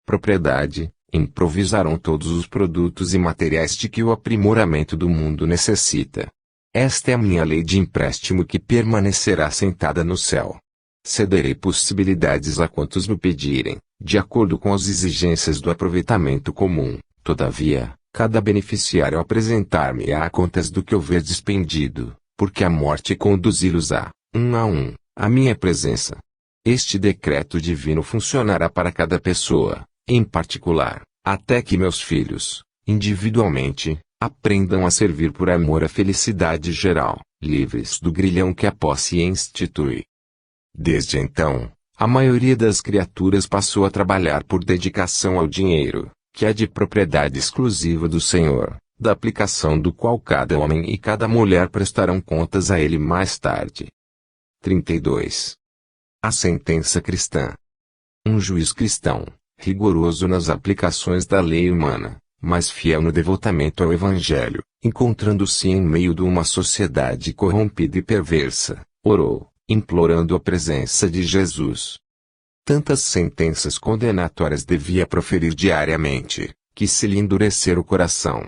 propriedade, improvisaram todos os produtos e materiais de que o aprimoramento do mundo necessita. Esta é a minha lei de empréstimo que permanecerá sentada no céu. Cederei possibilidades a quantos me pedirem, de acordo com as exigências do aproveitamento comum. Todavia, cada beneficiário apresentar-me-á contas do que houver despendido, porque a morte conduzi-los a minha presença. Este decreto divino funcionará para cada pessoa, em particular, até que meus filhos, individualmente, aprendam a servir por amor à felicidade geral, livres do grilhão que a posse institui. Desde então, a maioria das criaturas passou a trabalhar por dedicação ao dinheiro, que é de propriedade exclusiva do Senhor, da aplicação do qual cada homem e cada mulher prestarão contas a ele mais tarde. 32. A sentença cristã. Um juiz cristão, rigoroso nas aplicações da lei humana, mas fiel no devotamento ao Evangelho, encontrando-se em meio de uma sociedade corrompida e perversa, orou, implorando a presença de Jesus. Tantas sentenças condenatórias devia proferir diariamente, que se lhe endurecer o coração.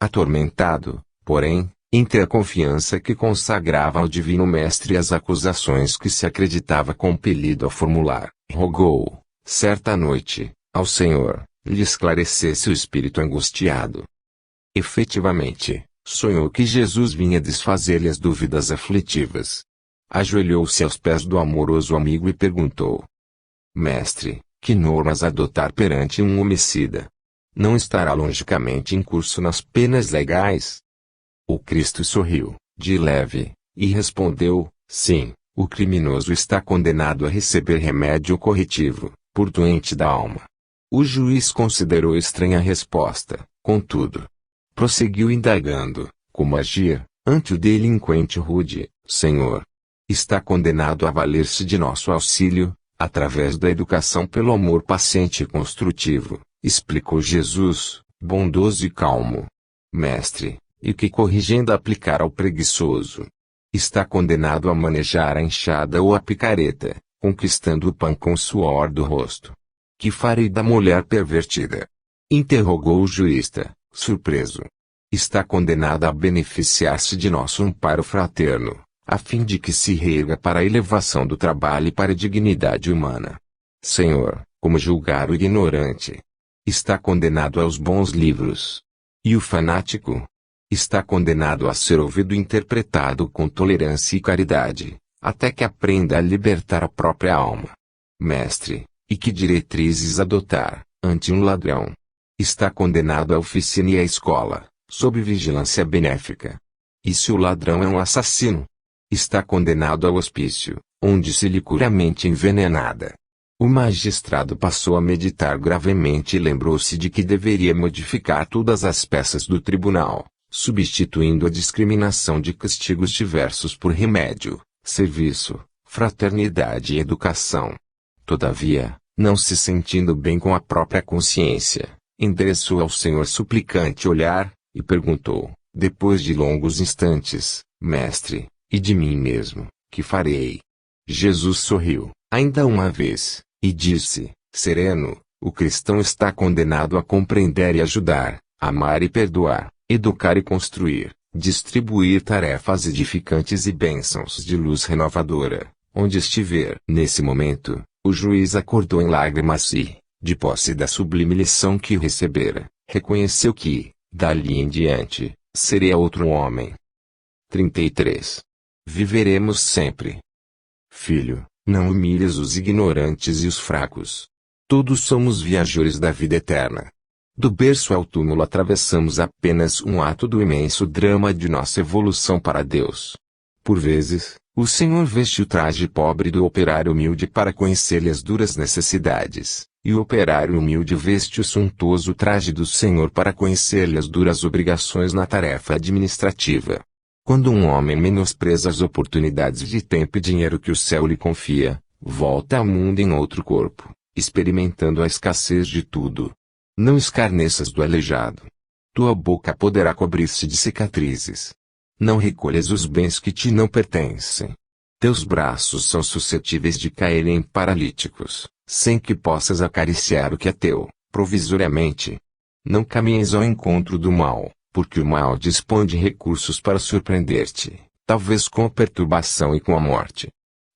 Atormentado, porém, entre a confiança que consagrava ao Divino Mestre e as acusações que se acreditava compelido a formular, rogou, certa noite, ao Senhor, lhe esclarecesse o espírito angustiado. Efetivamente, sonhou que Jesus vinha desfazer-lhe as dúvidas aflitivas. Ajoelhou-se aos pés do amoroso amigo e perguntou: Mestre, que normas adotar perante um homicida? Não estará logicamente em curso nas penas legais? O Cristo sorriu, de leve, e respondeu: sim, o criminoso está condenado a receber remédio corretivo, por doente da alma. O juiz considerou estranha a resposta, contudo. Prosseguiu indagando, como agir, ante o delinquente rude: Senhor, está condenado a valer-se de nosso auxílio, através da educação pelo amor paciente e construtivo, explicou Jesus, bondoso e calmo. Mestre, e que corrigenda aplicar ao preguiçoso? Está condenado a manejar a enxada ou a picareta, conquistando o pão com o suor do rosto. Que farei da mulher pervertida? Interrogou o jurista, surpreso. Está condenada a beneficiar-se de nosso amparo fraterno, a fim de que se reerga para a elevação do trabalho e para a dignidade humana. Senhor, como julgar o ignorante? Está condenado aos bons livros. E o fanático? Está condenado a ser ouvido e interpretado com tolerância e caridade, até que aprenda a libertar a própria alma. Mestre, e que diretrizes adotar, ante um ladrão? Está condenado à oficina e à escola, sob vigilância benéfica. E se o ladrão é um assassino? Está condenado ao hospício, onde se lhe curamente envenenada. O magistrado passou a meditar gravemente e lembrou-se de que deveria modificar todas as peças do tribunal, substituindo a discriminação de castigos diversos por remédio, serviço, fraternidade e educação. Todavia, não se sentindo bem com a própria consciência, endereçou ao Senhor suplicante olhar, e perguntou, depois de longos instantes: Mestre, e de mim mesmo, que farei? Jesus sorriu, ainda uma vez, e disse, sereno: o cristão está condenado a compreender e ajudar, amar e perdoar, educar e construir, distribuir tarefas edificantes e bênçãos de luz renovadora, onde estiver. Nesse momento, o juiz acordou em lágrimas e, de posse da sublime lição que recebera, reconheceu que, dali em diante, seria outro homem. 33. Viveremos sempre. Filho, não humilhes os ignorantes e os fracos. Todos somos viajores da vida eterna. Do berço ao túmulo atravessamos apenas um ato do imenso drama de nossa evolução para Deus. Por vezes, o Senhor veste o traje pobre do operário humilde para conhecer-lhe as duras necessidades, e o operário humilde veste o suntuoso traje do Senhor para conhecer-lhe as duras obrigações na tarefa administrativa. Quando um homem menospreza as oportunidades de tempo e dinheiro que o céu lhe confia, volta ao mundo em outro corpo, experimentando a escassez de tudo. Não escarneças do aleijado. Tua boca poderá cobrir-se de cicatrizes. Não recolhas os bens que te não pertencem. Teus braços são suscetíveis de caírem paralíticos, sem que possas acariciar o que é teu, provisoriamente. Não caminhes ao encontro do mal, porque o mal dispõe de recursos para surpreender-te, talvez com a perturbação e com a morte.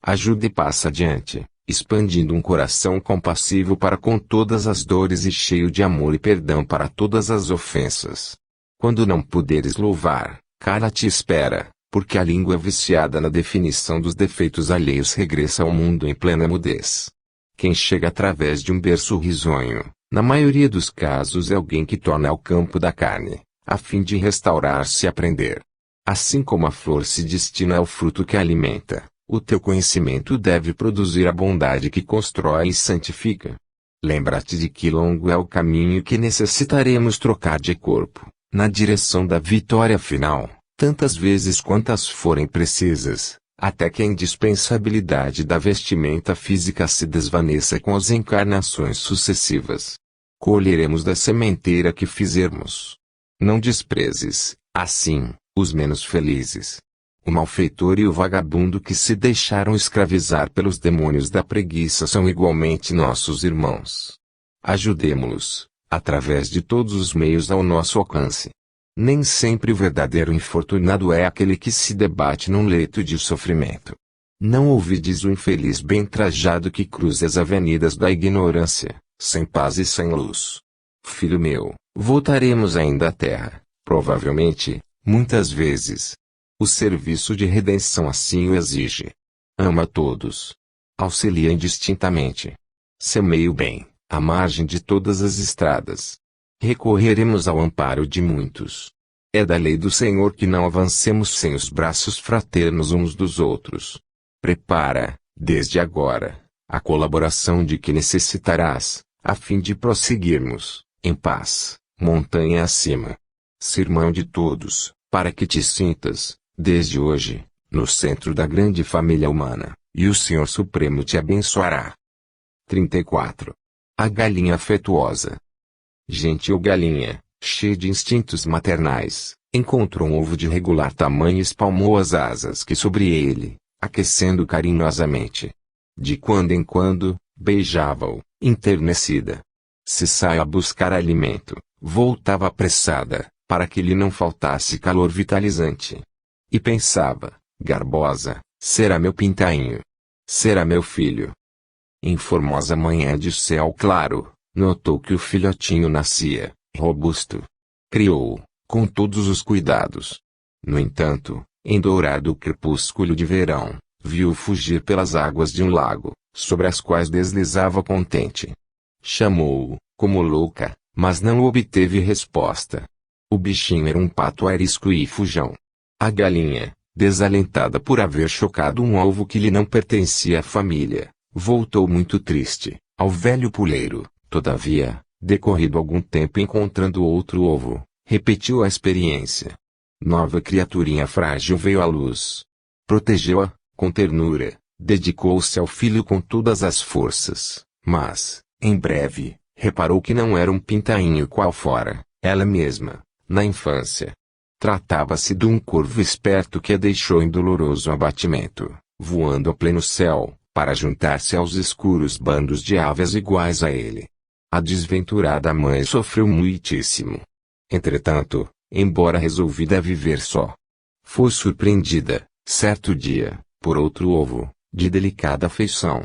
Ajuda e passa adiante, expandindo um coração compassivo para com todas as dores e cheio de amor e perdão para todas as ofensas. Quando não puderes louvar, cala-te e espera, porque a língua viciada na definição dos defeitos alheios regressa ao mundo em plena mudez. Quem chega através de um berço risonho, na maioria dos casos é alguém que torna ao campo da carne, a fim de restaurar-se e aprender. Assim como a flor se destina ao fruto que a alimenta, o teu conhecimento deve produzir a bondade que constrói e santifica. Lembra-te de que longo é o caminho que necessitaremos trocar de corpo, na direção da vitória final, tantas vezes quantas forem precisas, até que a indispensabilidade da vestimenta física se desvaneça com as encarnações sucessivas. Colheremos da sementeira que fizermos. Não desprezes, assim, os menos felizes. O malfeitor e o vagabundo que se deixaram escravizar pelos demônios da preguiça são igualmente nossos irmãos. Ajudemo-los, através de todos os meios ao nosso alcance. Nem sempre o verdadeiro infortunado é aquele que se debate num leito de sofrimento. Não ouvides o infeliz bem trajado que cruza as avenidas da ignorância, sem paz e sem luz. Filho meu, voltaremos ainda à terra, provavelmente, muitas vezes. O serviço de redenção assim o exige. Ama a todos. Auxilia indistintamente. Semeie o bem, à margem de todas as estradas. Recorreremos ao amparo de muitos. É da lei do Senhor que não avancemos sem os braços fraternos uns dos outros. Prepara, desde agora, a colaboração de que necessitarás, a fim de prosseguirmos, em paz, montanha acima. Ser irmão de todos, para que te sintas, desde hoje, no centro da grande família humana, e o Senhor Supremo te abençoará. 34. A galinha afetuosa. Gentil galinha, cheia de instintos maternais, encontrou um ovo de regular tamanho e espalmou as asas que sobre ele, aquecendo carinhosamente. De quando em quando, beijava-o, enternecida. Se saia a buscar alimento, voltava apressada, para que lhe não faltasse calor vitalizante. E pensava, garbosa, será meu pintainho? Será meu filho? Em formosa manhã de céu claro, notou que o filhotinho nascia, robusto. Criou-o, com todos os cuidados. No entanto, em dourado crepúsculo de verão, viu-o fugir pelas águas de um lago, sobre as quais deslizava contente. Chamou-o, como louca, mas não obteve resposta. O bichinho era um pato arisco e fujão. A galinha, desalentada por haver chocado um ovo que lhe não pertencia à família, voltou muito triste, ao velho puleiro. Todavia, decorrido algum tempo encontrando outro ovo, repetiu a experiência. Nova criaturinha frágil veio à luz. Protegeu-a, com ternura, dedicou-se ao filho com todas as forças, mas, em breve, reparou que não era um pintainho qual fora, ela mesma, na infância. Tratava-se de um corvo esperto que a deixou em doloroso abatimento, voando a pleno céu, para juntar-se aos escuros bandos de aves iguais a ele. A desventurada mãe sofreu muitíssimo. Entretanto, embora resolvida a viver só, foi surpreendida, certo dia, por outro ovo, de delicada feição.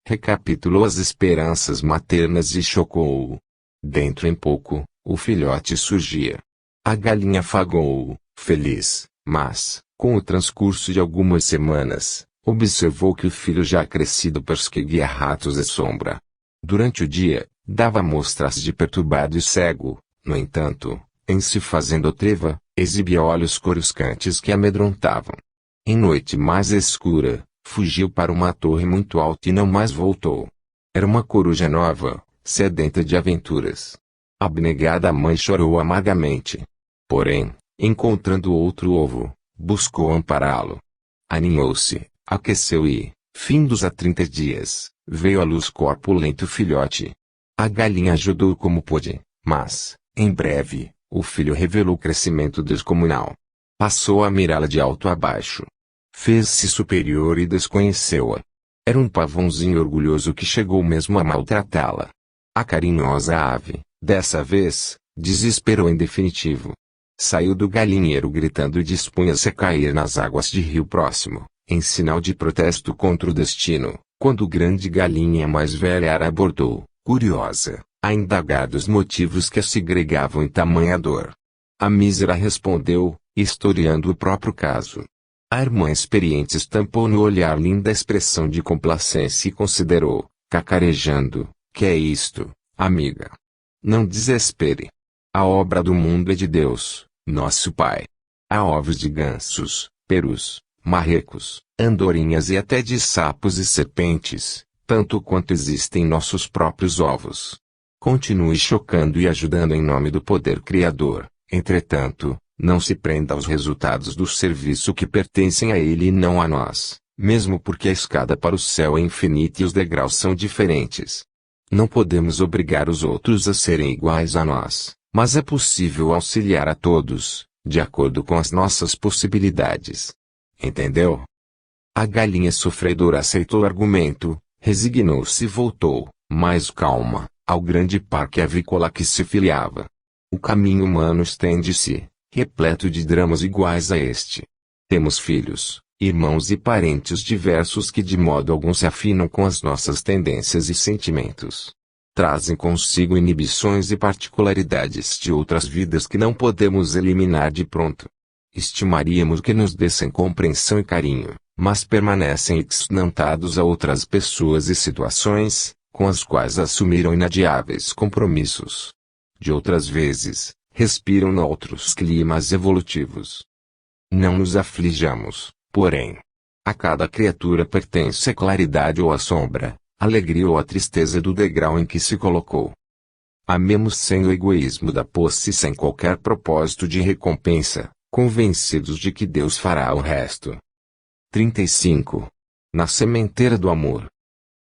Recapitulou as esperanças maternas e chocou-o. Dentro em pouco, o filhote surgia. A galinha afagou-o, feliz, mas, com o transcurso de algumas semanas, observou que o filho já crescido perseguia ratos e sombra. Durante o dia, dava mostras de perturbado e cego, no entanto, em se fazendo treva, exibia olhos coruscantes que amedrontavam. Em noite mais escura, fugiu para uma torre muito alta e não mais voltou. Era uma coruja nova, sedenta de aventuras. A abnegada mãe chorou amargamente. Porém, encontrando outro ovo, buscou ampará-lo. Aninhou-se, aqueceu e, findos a 30 dias, veio à luz corpulento filhote. A galinha ajudou como pôde, mas, em breve, o filho revelou crescimento descomunal. Passou a mirá-la de alto a baixo. Fez-se superior e desconheceu-a. Era um pavãozinho orgulhoso que chegou mesmo a maltratá-la. A carinhosa ave, dessa vez, desesperou em definitivo. Saiu do galinheiro gritando e dispunha-se a cair nas águas de rio próximo, em sinal de protesto contra o destino, quando o grande galinha mais velha a abordou, curiosa, a indagar dos motivos que a segregavam em tamanha dor. A mísera respondeu, historiando o próprio caso. A irmã experiente estampou no olhar linda expressão de complacência e considerou, cacarejando, que é isto, amiga? Não desespere. A obra do mundo é de Deus, nosso Pai. Há ovos de gansos, perus, marrecos, andorinhas e até de sapos e serpentes, tanto quanto existem nossos próprios ovos. Continue chocando e ajudando em nome do poder criador, entretanto, não se prenda aos resultados do serviço que pertencem a ele e não a nós, mesmo porque a escada para o céu é infinita e os degraus são diferentes. Não podemos obrigar os outros a serem iguais a nós, mas é possível auxiliar a todos, de acordo com as nossas possibilidades. Entendeu? A galinha sofredora aceitou o argumento, resignou-se e voltou, mais calma, ao grande parque avícola a que se filiava. O caminho humano estende-se, repleto de dramas iguais a este. Temos filhos, irmãos e parentes diversos que de modo algum se afinam com as nossas tendências e sentimentos. Trazem consigo inibições e particularidades de outras vidas que não podemos eliminar de pronto. Estimaríamos que nos dessem compreensão e carinho, mas permanecem exnantados a outras pessoas e situações, com as quais assumiram inadiáveis compromissos. De outras vezes, respiram noutros climas evolutivos. Não nos aflijamos, porém. A cada criatura pertence a claridade ou a sombra, a alegria ou a tristeza do degrau em que se colocou. Amemos sem o egoísmo da posse e sem qualquer propósito de recompensa, convencidos de que Deus fará o resto. 35. Na sementeira do amor.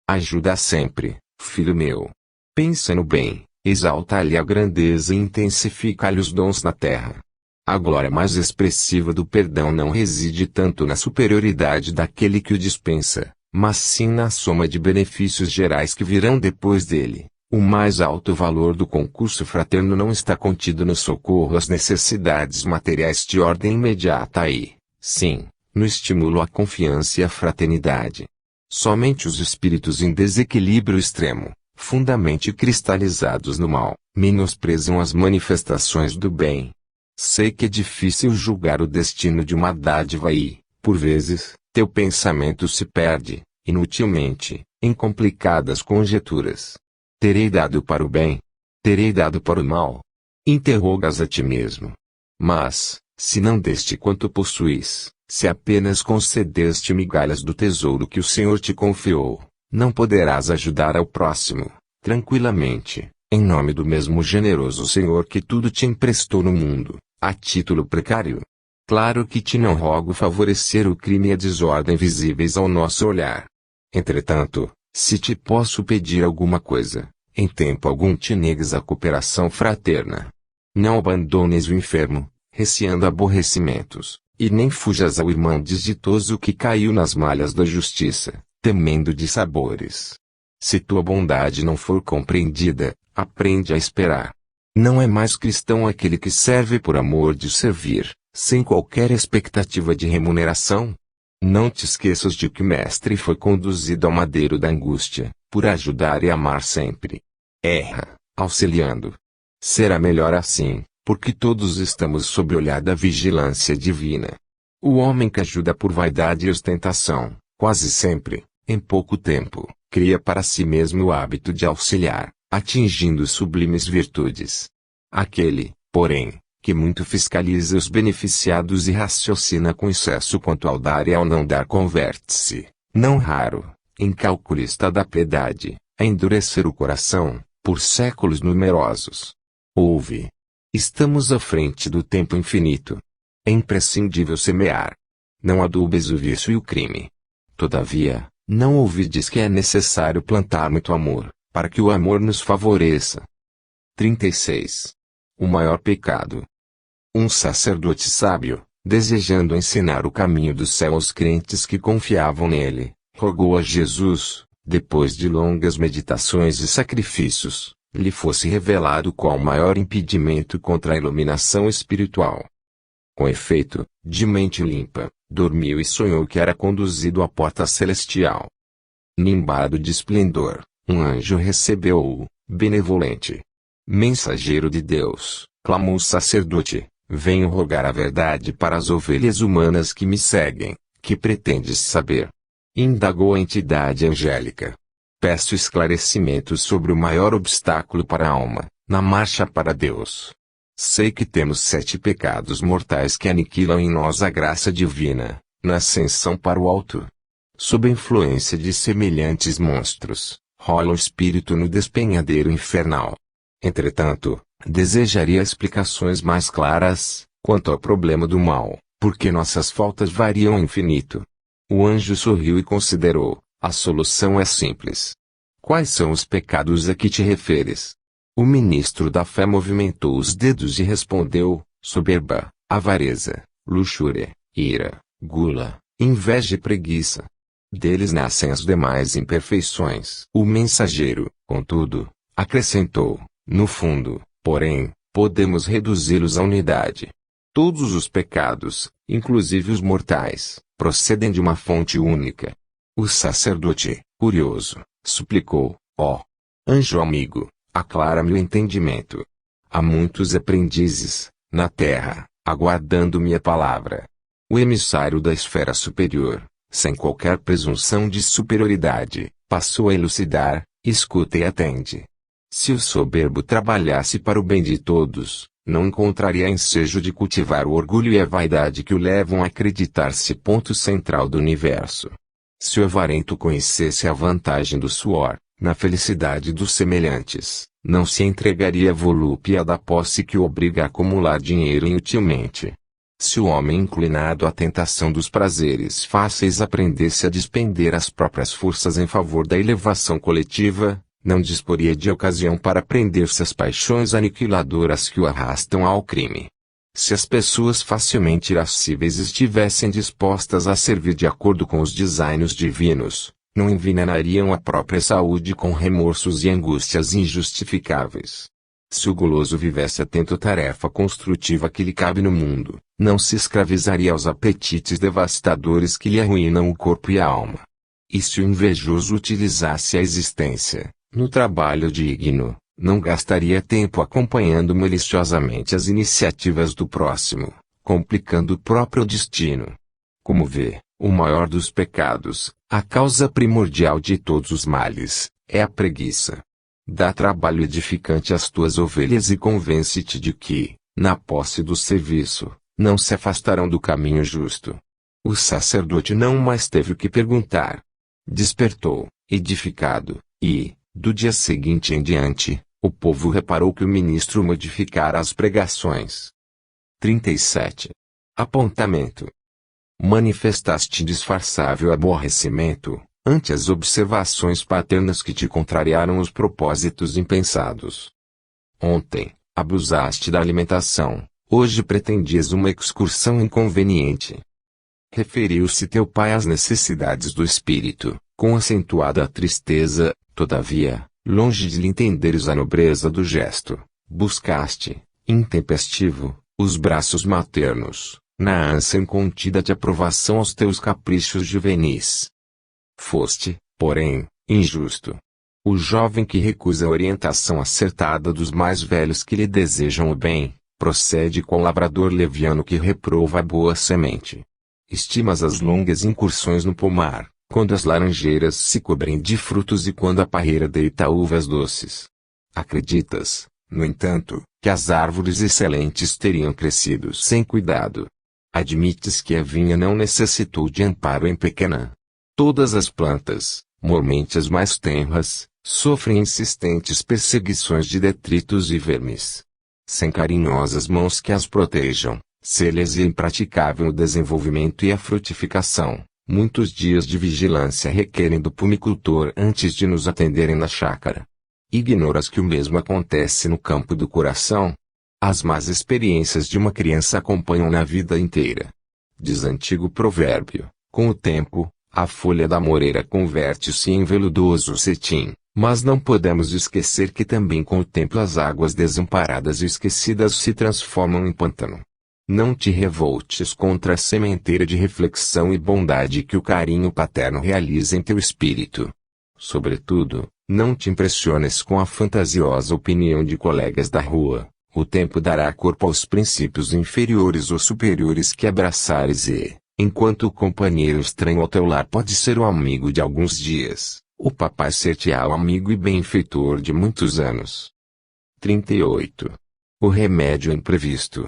Ajuda sempre, filho meu. Pensa no bem, exalta-lhe a grandeza e intensifica-lhe os dons na terra. A glória mais expressiva do perdão não reside tanto na superioridade daquele que o dispensa, mas sim na soma de benefícios gerais que virão depois dele. O mais alto valor do concurso fraterno não está contido no socorro às necessidades materiais de ordem imediata e, sim, no estímulo à confiança e à fraternidade. Somente os espíritos em desequilíbrio extremo, fundamente cristalizados no mal, menosprezam as manifestações do bem. Sei que é difícil julgar o destino de uma dádiva e, por vezes, teu pensamento se perde, inutilmente, em complicadas conjeturas. Terei dado para o bem? Terei dado para o mal? Interrogas a ti mesmo. Mas, se não deste quanto possuis, se apenas concedeste migalhas do tesouro que o Senhor te confiou, não poderás ajudar ao próximo, tranquilamente, em nome do mesmo generoso Senhor que tudo te emprestou no mundo, a título precário. Claro que te não rogo favorecer o crime e a desordem visíveis ao nosso olhar. Entretanto, se te posso pedir alguma coisa, em tempo algum te negues a cooperação fraterna. Não abandones o enfermo, receando aborrecimentos, e nem fujas ao irmão desditoso que caiu nas malhas da justiça, temendo dissabores. Se tua bondade não for compreendida, aprende a esperar. Não é mais cristão aquele que serve por amor de servir, sem qualquer expectativa de remuneração? Não te esqueças de que o Mestre foi conduzido ao madeiro da angústia, por ajudar e amar sempre. Erra, auxiliando. Será melhor assim, porque todos estamos sob o olhar da vigilância divina. O homem que ajuda por vaidade e ostentação, quase sempre, em pouco tempo, cria para si mesmo o hábito de auxiliar, atingindo sublimes virtudes. Aquele, porém, que muito fiscaliza os beneficiados e raciocina com excesso quanto ao dar e ao não dar, converte-se, não raro, em calculista da piedade, a endurecer o coração, por séculos numerosos. Ouve. Estamos à frente do tempo infinito. É imprescindível semear. Não adubes o vício e o crime. Todavia, não ouvides que é necessário plantar muito amor, para que o amor nos favoreça. 36. O maior pecado. Um sacerdote sábio, desejando ensinar o caminho do céu aos crentes que confiavam nele, rogou a Jesus, depois de longas meditações e sacrifícios, lhe fosse revelado qual o maior impedimento contra a iluminação espiritual. Com efeito, de mente limpa, dormiu e sonhou que era conduzido à porta celestial. Nimbado de esplendor, um anjo recebeu-o, benevolente. Mensageiro de Deus, clamou o sacerdote, venho rogar a verdade para as ovelhas humanas que me seguem. Que pretendes saber? Indagou a entidade angélica. Peço esclarecimentos sobre o maior obstáculo para a alma, na marcha para Deus. Sei que temos 7 pecados mortais que aniquilam em nós a graça divina, na ascensão para o alto. Sob a influência de semelhantes monstros, rola o espírito no despenhadeiro infernal. Entretanto, desejaria explicações mais claras, quanto ao problema do mal, porque nossas faltas variam ao infinito. O anjo sorriu e considerou, a solução é simples. Quais são os pecados a que te referes? O ministro da fé movimentou os dedos e respondeu, soberba, avareza, luxúria, ira, gula, inveja e preguiça. Deles nascem as demais imperfeições. O mensageiro, contudo, acrescentou, no fundo, porém, podemos reduzi-los à unidade. Todos os pecados, inclusive os mortais, procedem de uma fonte única. O sacerdote, curioso, suplicou, ó anjo amigo, aclara-me o entendimento. Há muitos aprendizes, na terra, aguardando minha palavra. O emissário da esfera superior, sem qualquer presunção de superioridade, passou a elucidar, escuta e atende. Se o soberbo trabalhasse para o bem de todos, não encontraria ensejo de cultivar o orgulho e a vaidade que o levam a acreditar-se ponto central do universo. Se o avarento conhecesse a vantagem do suor, na felicidade dos semelhantes, não se entregaria à volúpia da posse que o obriga a acumular dinheiro inutilmente. Se o homem inclinado à tentação dos prazeres fáceis aprendesse a despender as próprias forças em favor da elevação coletiva, não disporia de ocasião para prender-se às paixões aniquiladoras que o arrastam ao crime. Se as pessoas facilmente irascíveis estivessem dispostas a servir de acordo com os desígnios divinos, não envenenariam a própria saúde com remorsos e angústias injustificáveis. Se o goloso vivesse atento à tarefa construtiva que lhe cabe no mundo, não se escravizaria aos apetites devastadores que lhe arruinam o corpo e a alma. E se o invejoso utilizasse a existência, no trabalho digno, não gastaria tempo acompanhando maliciosamente as iniciativas do próximo, complicando o próprio destino. Como vê, o maior dos pecados, a causa primordial de todos os males, é a preguiça. Dá trabalho edificante às tuas ovelhas e convence-te de que, na posse do serviço, não se afastarão do caminho justo. O sacerdote não mais teve o que perguntar. Despertou, edificado, e, do dia seguinte em diante, o povo reparou que o ministro modificara as pregações. 37. Apontamento. Manifestaste disfarçável aborrecimento, ante as observações paternas que te contrariaram os propósitos impensados. Ontem, abusaste da alimentação, hoje pretendias uma excursão inconveniente. Referiu-se teu pai às necessidades do espírito, com acentuada tristeza, todavia, longe de lhe entenderes a nobreza do gesto, buscaste, intempestivo, os braços maternos, na ânsia incontida de aprovação aos teus caprichos juvenis. Foste, porém, injusto. O jovem que recusa a orientação acertada dos mais velhos que lhe desejam o bem, procede com o lavrador leviano que reprova a boa semente. Estimas as longas incursões no pomar, quando as laranjeiras se cobrem de frutos e quando a parreira deita uvas doces. Acreditas, no entanto, que as árvores excelentes teriam crescido sem cuidado. Admites que a vinha não necessitou de amparo em pequena. Todas as plantas, mormente as mais tenras, sofrem insistentes perseguições de detritos e vermes. Sem carinhosas mãos que as protejam, se-lhes é impraticável o desenvolvimento e a frutificação. Muitos dias de vigilância requerem do pumicultor antes de nos atenderem na chácara. Ignoras que o mesmo acontece no campo do coração? As más experiências de uma criança acompanham na vida inteira. Diz antigo provérbio, com o tempo, A folha da moreira converte-se em veludoso cetim, mas não podemos esquecer que também com o tempo as águas desamparadas e esquecidas se transformam em pântano. Não te revoltes contra a sementeira de reflexão e bondade que o carinho paterno realiza em teu espírito. Sobretudo, não te impressiones com a fantasiosa opinião de colegas da rua. O tempo dará corpo aos princípios inferiores ou superiores que abraçares e, enquanto o companheiro estranho ao teu lar pode ser o amigo de alguns dias, o papai ser-te-á o amigo e benfeitor de muitos anos. 38. O remédio imprevisto.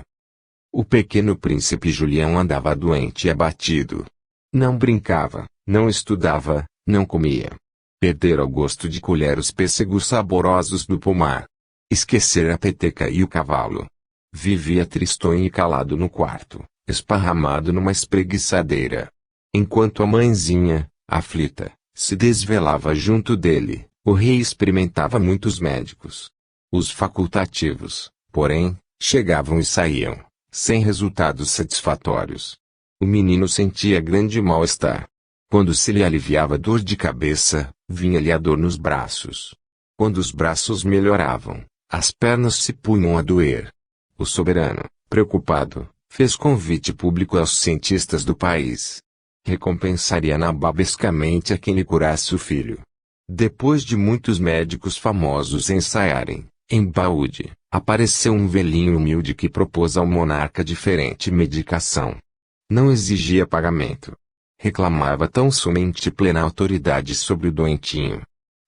O pequeno príncipe Julião andava doente e abatido. Não brincava, não estudava, não comia. Perdera o gosto de colher os pêssegos saborosos do pomar. Esquecera a peteca e o cavalo. Vivia tristonho e calado no quarto, esparramado numa espreguiçadeira. Enquanto a mãezinha, aflita, se desvelava junto dele, o rei experimentava muitos médicos. Os facultativos, porém, chegavam e saíam, sem resultados satisfatórios. O menino sentia grande mal-estar. Quando se lhe aliviava dor de cabeça, vinha-lhe a dor nos braços. Quando os braços melhoravam, as pernas se punham a doer. O soberano, preocupado, fez convite público aos cientistas do país. Recompensaria nababescamente a quem lhe curasse o filho. Depois de muitos médicos famosos ensaiarem, em Baúde, apareceu um velhinho humilde que propôs ao monarca diferente medicação. Não exigia pagamento. Reclamava tão somente plena autoridade sobre o doentinho.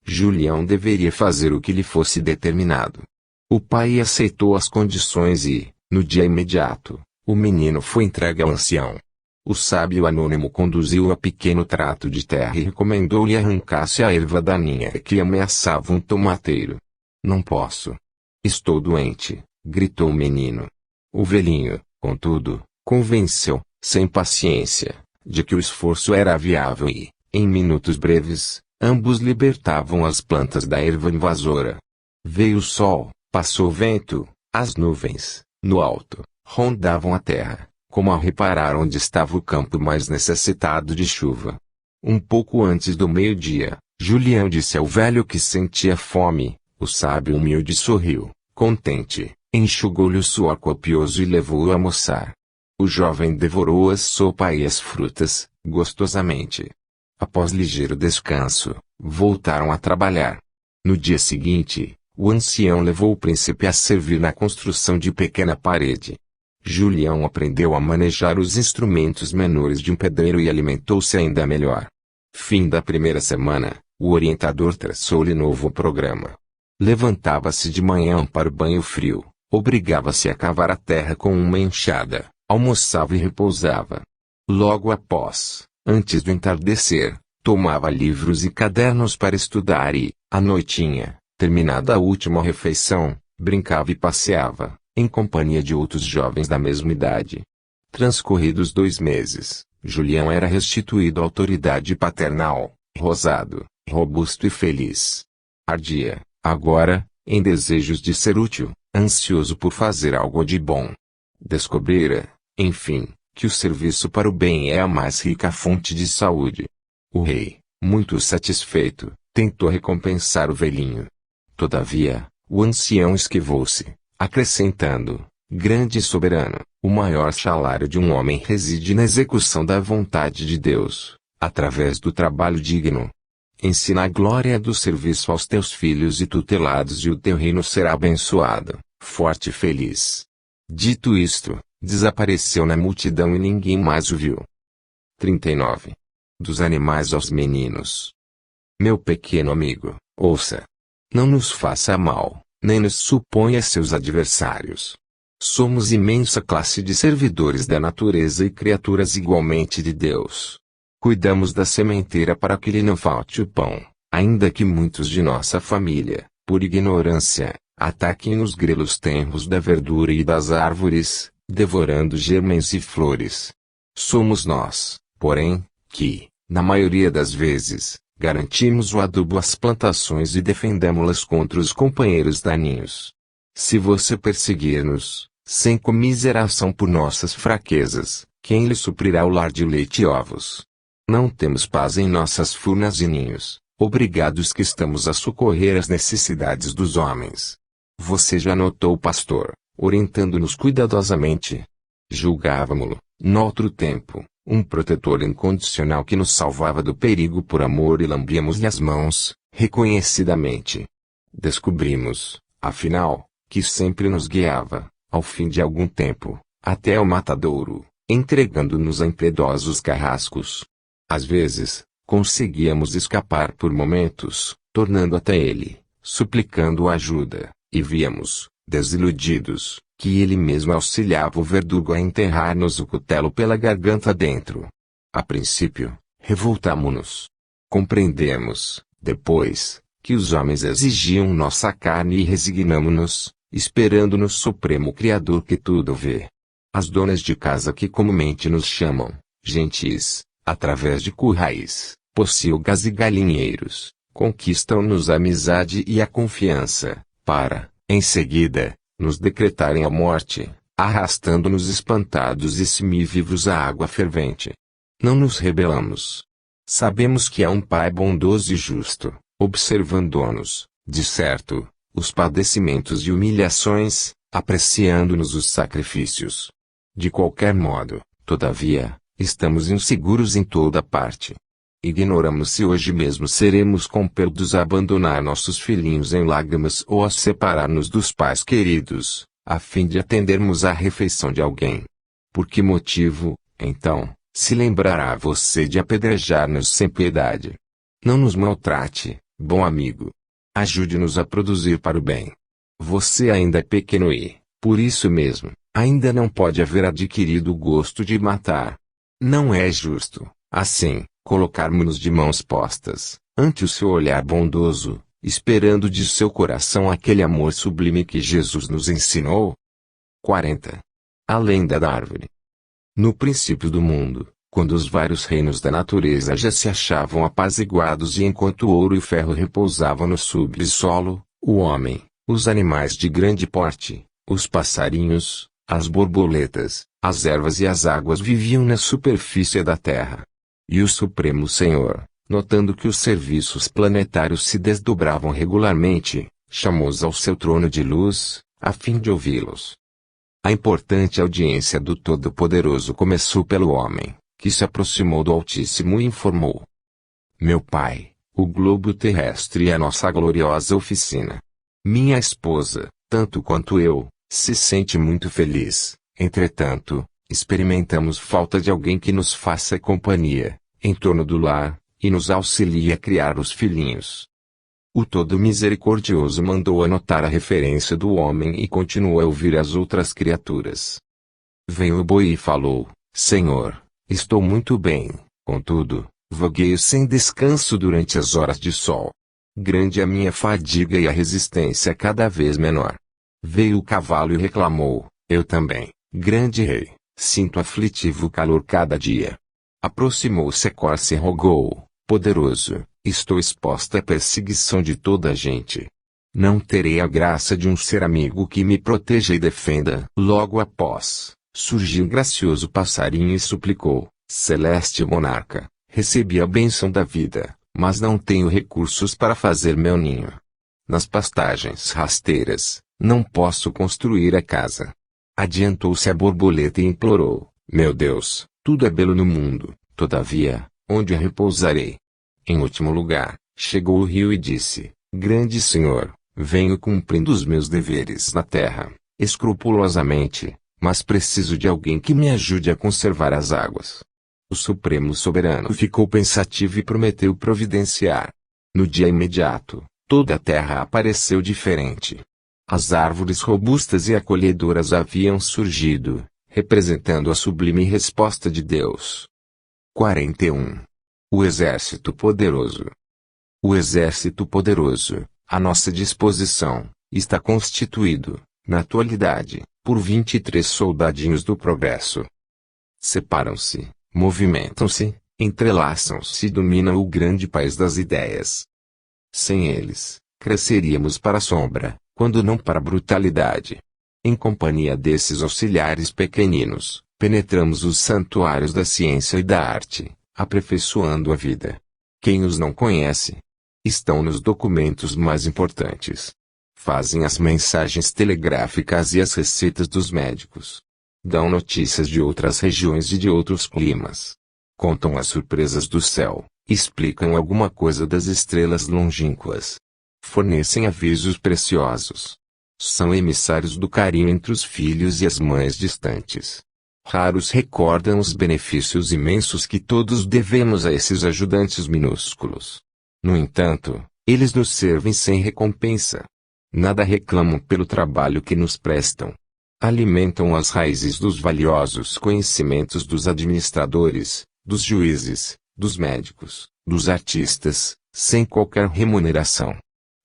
Julião deveria fazer o que lhe fosse determinado. O pai aceitou as condições e, no dia imediato, o menino foi entregue ao ancião. O sábio anônimo conduziu-o a pequeno trato de terra e recomendou-lhe arrancasse a erva daninha que ameaçava um tomateiro. Não posso. Estou doente, gritou o menino. O velhinho, contudo, convenceu, sem paciência, de que o esforço era viável e, em minutos breves, ambos libertavam as plantas da erva invasora. Veio o sol, passou o vento, as nuvens, no alto, rondavam a terra, como a reparar onde estava o campo mais necessitado de chuva. Um pouco antes do meio-dia, Julião disse ao velho que sentia fome. O sábio humilde sorriu, contente, enxugou-lhe o suor copioso e levou-o a almoçar. O jovem devorou a sopa e as frutas, gostosamente. Após ligeiro descanso, voltaram a trabalhar. No dia seguinte, o ancião levou o príncipe a servir na construção de pequena parede. Julião aprendeu a manejar os instrumentos menores de um pedreiro e alimentou-se ainda melhor. Fim da primeira semana, o orientador traçou-lhe novo programa. Levantava-se de manhã para o banho frio, obrigava-se a cavar a terra com uma enxada, almoçava e repousava. Logo após, antes do entardecer, tomava livros e cadernos para estudar e, à noitinha, terminada a última refeição, brincava e passeava, em companhia de outros jovens da mesma idade. Transcorridos 2 meses, Julião era restituído à autoridade paternal, rosado, robusto e feliz. Ardia, agora, em desejos de ser útil, ansioso por fazer algo de bom. Descobrira, enfim, que o serviço para o bem é a mais rica fonte de saúde. O rei, muito satisfeito, tentou recompensar o velhinho. Todavia, o ancião esquivou-se, acrescentando: grande soberano, o maior salário de um homem reside na execução da vontade de Deus, através do trabalho digno. Ensina a glória do serviço aos teus filhos e tutelados e o teu reino será abençoado, forte e feliz. Dito isto, desapareceu na multidão e ninguém mais o viu. 39. Dos animais aos meninos. Meu pequeno amigo, ouça. Não nos faça mal, nem nos suponha seus adversários. Somos imensa classe de servidores da natureza e criaturas igualmente de Deus. Cuidamos da sementeira para que lhe não falte o pão, ainda que muitos de nossa família, por ignorância, ataquem os grelos tenros da verdura e das árvores, devorando germens e flores. Somos nós, porém, que, na maioria das vezes, garantimos o adubo às plantações e defendemos-las contra os companheiros daninhos. Se você perseguir-nos, sem comiseração por nossas fraquezas, quem lhe suprirá o lar de leite e ovos? Não temos paz em nossas furnas e ninhos, obrigados que estamos a socorrer as necessidades dos homens. Você já notou o pastor, orientando-nos cuidadosamente. Julgávamo-lo, noutro tempo, um protetor incondicional que nos salvava do perigo por amor e lambíamos-lhe as mãos, reconhecidamente. Descobrimos, afinal, que sempre nos guiava, ao fim de algum tempo, até ao matadouro, entregando-nos a impiedosos carrascos. Às vezes, conseguíamos escapar por momentos, tornando até ele, suplicando ajuda, e víamos, desiludidos, que ele mesmo auxiliava o verdugo a enterrar-nos o cutelo pela garganta dentro. A princípio, revoltámo-nos. Compreendemos, depois, que os homens exigiam nossa carne e resignamo-nos, esperando no Supremo Criador que tudo vê. As donas de casa que comumente nos chamam, gentis, através de currais, pocilgas e galinheiros, conquistam-nos a amizade e a confiança, para, em seguida, nos decretarem a morte, arrastando-nos espantados e semivivos à água fervente. Não nos rebelamos. Sabemos que há um Pai bondoso e justo, observando-nos, de certo, os padecimentos e humilhações, apreciando-nos os sacrifícios. De qualquer modo, todavia, estamos inseguros em toda parte. Ignoramos se hoje mesmo seremos compelidos a abandonar nossos filhinhos em lágrimas ou a separar-nos dos pais queridos, a fim de atendermos à refeição de alguém. Por que motivo, então, se lembrará você de apedrejar-nos sem piedade? Não nos maltrate, bom amigo. Ajude-nos a produzir para o bem. Você ainda é pequeno e, por isso mesmo, ainda não pode haver adquirido o gosto de matar. Não é justo, assim, colocarmos-nos de mãos postas, ante o seu olhar bondoso, esperando de seu coração aquele amor sublime que Jesus nos ensinou. 40. A lenda da árvore. No princípio do mundo, quando os vários reinos da natureza já se achavam apaziguados e enquanto o ouro e o ferro repousavam no subsolo, o homem, os animais de grande porte, os passarinhos, as borboletas, as ervas e as águas viviam na superfície da terra. E o Supremo Senhor, notando que os serviços planetários se desdobravam regularmente, chamou-os ao seu trono de luz, a fim de ouvi-los. A importante audiência do Todo-Poderoso começou pelo homem, que se aproximou do Altíssimo e informou: Meu Pai, o globo terrestre é a nossa gloriosa oficina. Minha esposa, tanto quanto eu, se sente muito feliz. Entretanto, experimentamos falta de alguém que nos faça companhia, em torno do lar, e nos auxilie a criar os filhinhos. O Todo-Misericordioso mandou anotar a referência do homem e continuou a ouvir as outras criaturas. Veio o boi e falou: Senhor, estou muito bem, contudo, vagueio sem descanso durante as horas de sol. Grande é a minha fadiga e a resistência cada vez menor. Veio o cavalo e reclamou: Eu também, grande rei, sinto aflitivo calor cada dia. Aproximou-se a corça e rogou: Poderoso, estou exposta à perseguição de toda a gente. Não terei a graça de um ser amigo que me proteja e defenda. Logo após, surgiu o gracioso passarinho e suplicou: Celeste monarca, recebi a bênção da vida, mas não tenho recursos para fazer meu ninho. Nas pastagens rasteiras, não posso construir a casa. Adiantou-se a borboleta e implorou: Meu Deus, tudo é belo no mundo, todavia, onde repousarei? Em último lugar, chegou o rio e disse: Grande Senhor, venho cumprindo os meus deveres na terra, escrupulosamente, mas preciso de alguém que me ajude a conservar as águas. O Supremo Soberano ficou pensativo e prometeu providenciar. No dia imediato, toda a terra apareceu diferente. As árvores robustas e acolhedoras haviam surgido, representando a sublime resposta de Deus. 41. O Exército Poderoso. O Exército Poderoso, à nossa disposição, está constituído, na atualidade, por 23 soldadinhos do progresso. Separam-se, movimentam-se, entrelaçam-se e dominam o grande país das ideias. Sem eles, cresceríamos para a sombra, quando não para a brutalidade. Em companhia desses auxiliares pequeninos, penetramos os santuários da ciência e da arte, aperfeiçoando a vida. Quem os não conhece? Estão nos documentos mais importantes. Fazem as mensagens telegráficas e as receitas dos médicos. Dão notícias de outras regiões e de outros climas. Contam as surpresas do céu, explicam alguma coisa das estrelas longínquas. Fornecem avisos preciosos. São emissários do carinho entre os filhos e as mães distantes. Raros recordam os benefícios imensos que todos devemos a esses ajudantes minúsculos. No entanto, eles nos servem sem recompensa. Nada reclamam pelo trabalho que nos prestam. Alimentam as raízes dos valiosos conhecimentos dos administradores, dos juízes, dos médicos, dos artistas, sem qualquer remuneração.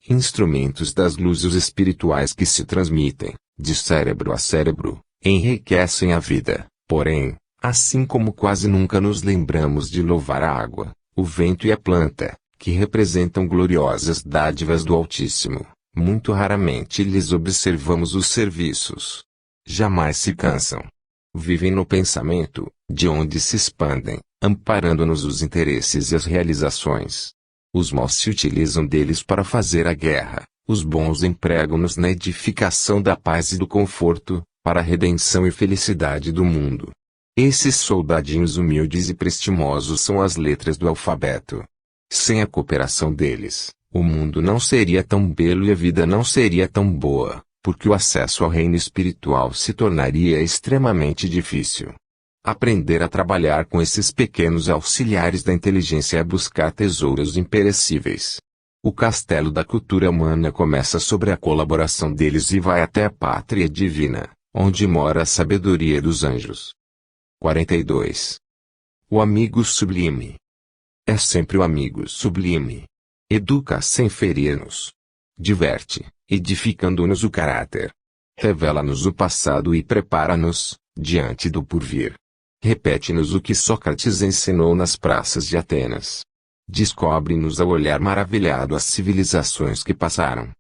Instrumentos das luzes espirituais que se transmitem, de cérebro a cérebro, enriquecem a vida, porém, assim como quase nunca nos lembramos de louvar a água, o vento e a planta, que representam gloriosas dádivas do Altíssimo, muito raramente lhes observamos os serviços. Jamais se cansam. Vivem no pensamento, de onde se expandem, amparando-nos os interesses e as realizações. Os maus se utilizam deles para fazer a guerra, os bons empregam-nos na edificação da paz e do conforto, para a redenção e felicidade do mundo. Esses soldadinhos humildes e prestimosos são as letras do alfabeto. Sem a cooperação deles, o mundo não seria tão belo e a vida não seria tão boa, porque o acesso ao reino espiritual se tornaria extremamente difícil. Aprender a trabalhar com esses pequenos auxiliares da inteligência é buscar tesouros imperecíveis. O castelo da cultura humana começa sobre a colaboração deles e vai até a pátria divina, onde mora a sabedoria dos anjos. 42. O amigo sublime. É sempre o amigo sublime. Educa sem ferir-nos. Diverte, edificando-nos o caráter. Revela-nos o passado e prepara-nos, diante do porvir. Repete-nos o que Sócrates ensinou nas praças de Atenas. Descobre-nos ao olhar maravilhado as civilizações que passaram.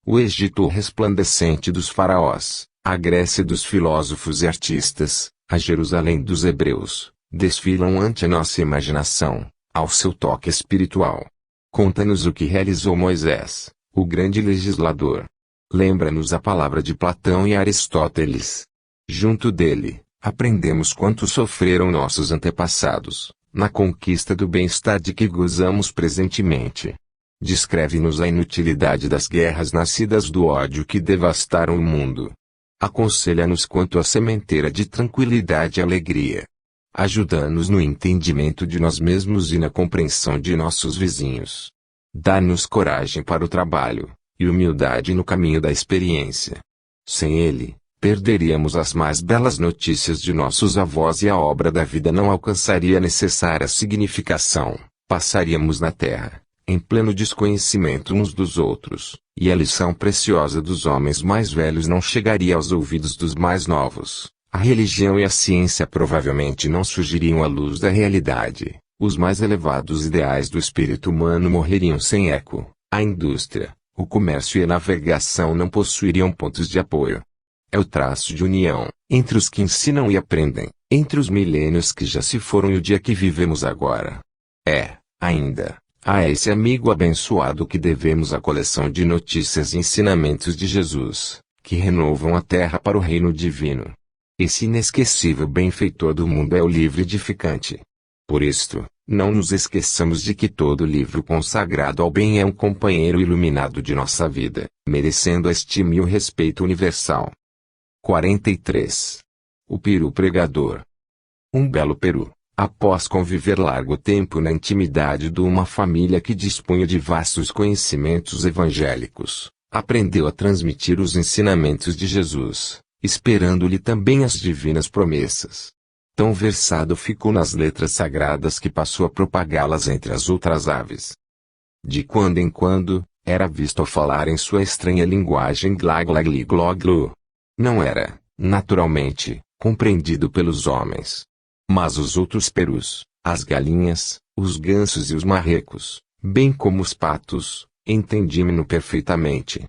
O Egito resplandecente dos faraós, a Grécia dos filósofos e artistas, a Jerusalém dos hebreus, desfilam ante a nossa imaginação, ao seu toque espiritual. Conta-nos o que realizou Moisés, o grande legislador. Lembra-nos a palavra de Platão e Aristóteles. Junto dele, aprendemos quanto sofreram nossos antepassados, na conquista do bem-estar de que gozamos presentemente. Descreve-nos a inutilidade das guerras nascidas do ódio que devastaram o mundo. Aconselha-nos quanto à sementeira de tranquilidade e alegria. Ajuda-nos no entendimento de nós mesmos e na compreensão de nossos vizinhos. Dá-nos coragem para o trabalho, e humildade no caminho da experiência. Sem ele, perderíamos as mais belas notícias de nossos avós e a obra da vida não alcançaria a necessária significação. Passaríamos na terra, em pleno desconhecimento uns dos outros, e a lição preciosa dos homens mais velhos não chegaria aos ouvidos dos mais novos. A religião e a ciência provavelmente não surgiriam à luz da realidade. Os mais elevados ideais do espírito humano morreriam sem eco. A indústria, o comércio e a navegação não possuiriam pontos de apoio. É o traço de união, entre os que ensinam e aprendem, entre os milênios que já se foram e o dia que vivemos agora. É, ainda, a esse amigo abençoado que devemos a coleção de notícias e ensinamentos de Jesus, que renovam a terra para o reino divino. Esse inesquecível benfeitor do mundo é o livro edificante. Por isto, não nos esqueçamos de que todo livro consagrado ao bem é um companheiro iluminado de nossa vida, merecendo a estima e o respeito universal. 43. O peru pregador. Um belo peru, após conviver largo tempo na intimidade de uma família que dispunha de vastos conhecimentos evangélicos, aprendeu a transmitir os ensinamentos de Jesus, esperando-lhe também as divinas promessas. Tão versado ficou nas letras sagradas que passou a propagá-las entre as outras aves. De quando em quando, era visto a falar em sua estranha linguagem glaglagligloglu. Não era, naturalmente, compreendido pelos homens. Mas os outros perus, as galinhas, os gansos e os marrecos, bem como os patos, entendiam-no perfeitamente.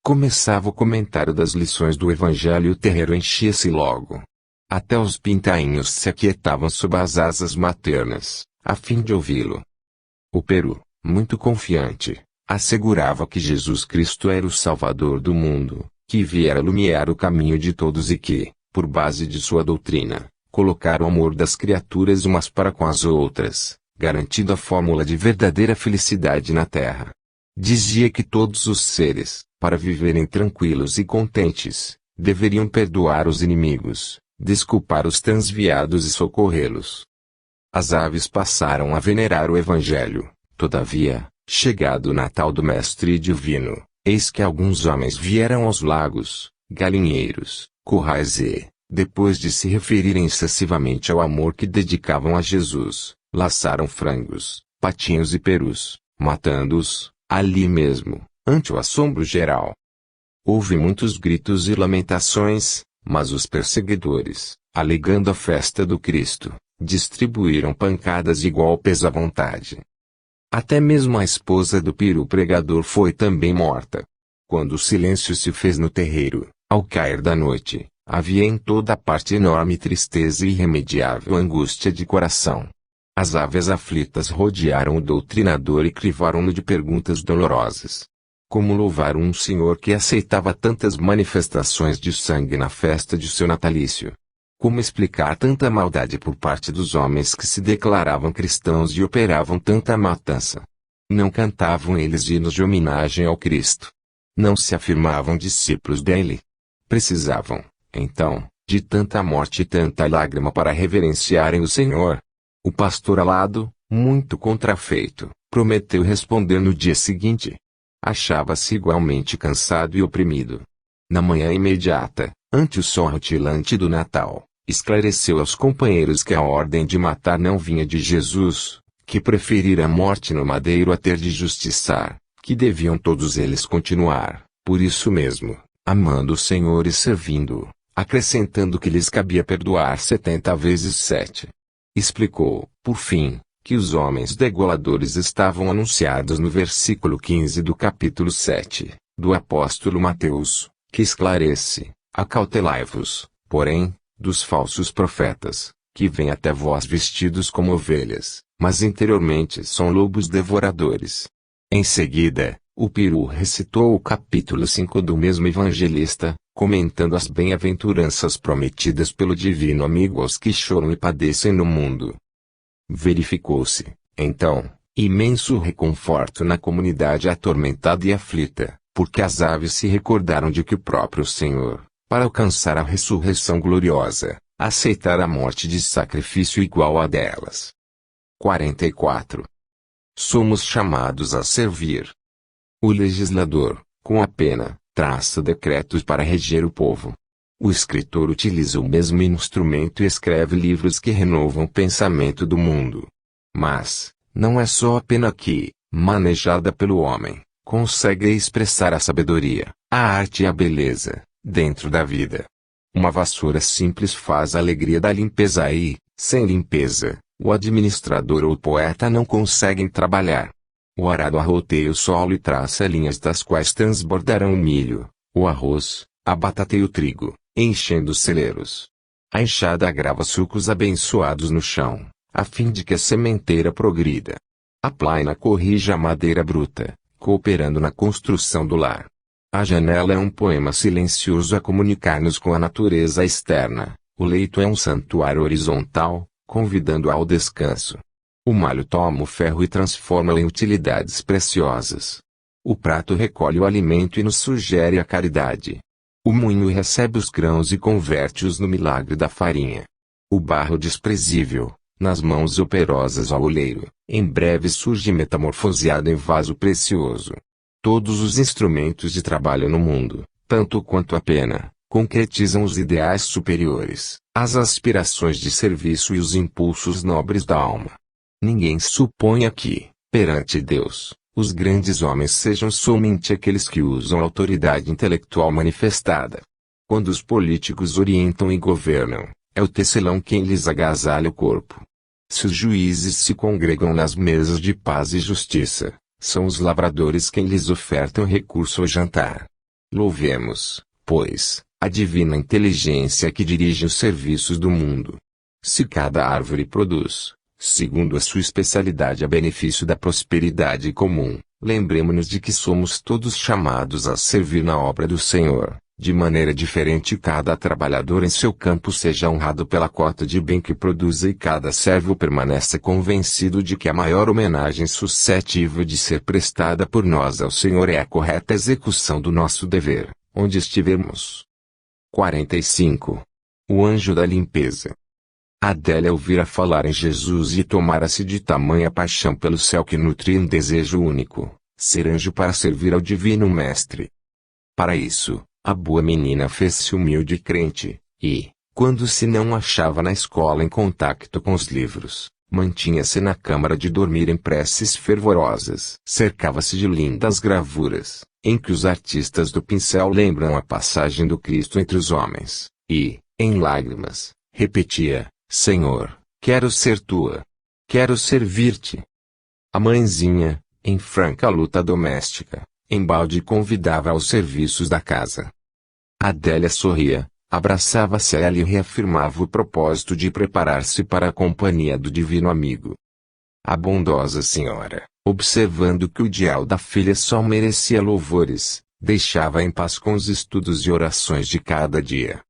Começava o comentário das lições do Evangelho e o terreiro enchia-se logo. Até os pintainhos se aquietavam sob as asas maternas, a fim de ouvi-lo. O Peru, muito confiante, assegurava que Jesus Cristo era o Salvador do mundo, que viera iluminar o caminho de todos e que, por base de sua doutrina, colocar o amor das criaturas umas para com as outras, garantindo a fórmula de verdadeira felicidade na Terra. Dizia que todos os seres, para viverem tranquilos e contentes, deveriam perdoar os inimigos, desculpar os transviados e socorrê-los. As aves passaram a venerar o Evangelho. Todavia, chegado o Natal do Mestre Divino, eis que alguns homens vieram aos lagos, galinheiros, currais e, depois de se referirem excessivamente ao amor que dedicavam a Jesus, laçaram frangos, patinhos e perus, matando-os, ali mesmo, ante o assombro geral. Houve muitos gritos e lamentações, mas os perseguidores, alegando a festa do Cristo, distribuíram pancadas e golpes à vontade. Até mesmo a esposa do Peru pregador foi também morta. Quando o silêncio se fez no terreiro, ao cair da noite, havia em toda parte enorme tristeza e irremediável angústia de coração. As aves aflitas rodearam o doutrinador e crivaram-no de perguntas dolorosas. Como louvar um senhor que aceitava tantas manifestações de sangue na festa de seu natalício? Como explicar tanta maldade por parte dos homens que se declaravam cristãos e operavam tanta matança? Não cantavam eles hinos de homenagem ao Cristo? Não se afirmavam discípulos dele? Precisavam, então, de tanta morte e tanta lágrima para reverenciarem o Senhor? O pastor alado, muito contrafeito, prometeu responder no dia seguinte. Achava-se igualmente cansado e oprimido. Na manhã imediata, ante o sol rutilante do Natal, esclareceu aos companheiros que a ordem de matar não vinha de Jesus, que preferira a morte no madeiro a ter de justiçar, que deviam todos eles continuar, por isso mesmo, amando o Senhor e servindo-o, acrescentando que lhes cabia perdoar 70 vezes 7. Explicou, por fim, que os homens degoladores estavam anunciados no versículo 15 do capítulo 7, do apóstolo Mateus, que esclarece: acautelai-vos, porém, dos falsos profetas, que vêm até vós vestidos como ovelhas, mas interiormente são lobos devoradores. Em seguida, o Peru recitou o capítulo 5 do mesmo evangelista, comentando as bem-aventuranças prometidas pelo divino amigo aos que choram e padecem no mundo. Verificou-se, então, imenso reconforto na comunidade atormentada e aflita, porque as aves se recordaram de que o próprio Senhor, para alcançar a ressurreição gloriosa, aceitara a morte de sacrifício igual à delas. 44. Somos chamados a servir. O legislador, com a pena, traça decretos para reger o povo. O escritor utiliza o mesmo instrumento e escreve livros que renovam o pensamento do mundo. Mas, não é só a pena que, manejada pelo homem, consegue expressar a sabedoria, a arte e a beleza, dentro da vida. Uma vassoura simples faz a alegria da limpeza e, sem limpeza, o administrador ou o poeta não conseguem trabalhar. O arado arroteia o solo e traça linhas das quais transbordarão o milho, o arroz, a batata e o trigo, enchendo os celeiros. A enxada agrava sucos abençoados no chão, a fim de que a sementeira progrida. A plaina corrige a madeira bruta, cooperando na construção do lar. A janela é um poema silencioso a comunicar-nos com a natureza externa. O leito é um santuário horizontal, convidando ao descanso. O malho toma o ferro e transforma-o em utilidades preciosas. O prato recolhe o alimento e nos sugere a caridade. O moinho recebe os grãos e converte-os no milagre da farinha. O barro desprezível, nas mãos operosas ao oleiro, em breve surge metamorfoseado em vaso precioso. Todos os instrumentos de trabalho no mundo, tanto quanto a pena, concretizam os ideais superiores, as aspirações de serviço e os impulsos nobres da alma. Ninguém suponha que, perante Deus, os grandes homens sejam somente aqueles que usam a autoridade intelectual manifestada. Quando os políticos orientam e governam, é o tecelão quem lhes agasalha o corpo. Se os juízes se congregam nas mesas de paz e justiça, são os lavradores quem lhes ofertam recurso ao jantar. Louvemos, pois, a divina inteligência que dirige os serviços do mundo. Se cada árvore produz, segundo a sua especialidade a benefício da prosperidade comum. Lembremos-nos de que somos todos chamados a servir na obra do Senhor, de maneira diferente. Cada trabalhador em seu campo seja honrado pela cota de bem que produza e cada servo permaneça convencido de que a maior homenagem suscetível de ser prestada por nós ao Senhor é a correta execução do nosso dever, onde estivermos. 45. O anjo da limpeza. Adélia ouvira falar em Jesus e tomara-se de tamanha paixão pelo céu que nutria um desejo único, ser anjo para servir ao Divino Mestre. Para isso, a boa menina fez-se humilde crente, e, quando se não achava na escola em contacto com os livros, mantinha-se na câmara de dormir em preces fervorosas. Cercava-se de lindas gravuras, em que os artistas do pincel lembram a passagem do Cristo entre os homens, e, em lágrimas, repetia: Senhor, quero ser tua. Quero servir-te. A mãezinha, em franca luta doméstica, embalde convidava aos serviços da casa. Adélia sorria, abraçava-se a ela e reafirmava o propósito de preparar-se para a companhia do divino amigo. A bondosa senhora, observando que o ideal da filha só merecia louvores, deixava em paz com os estudos e orações de cada dia.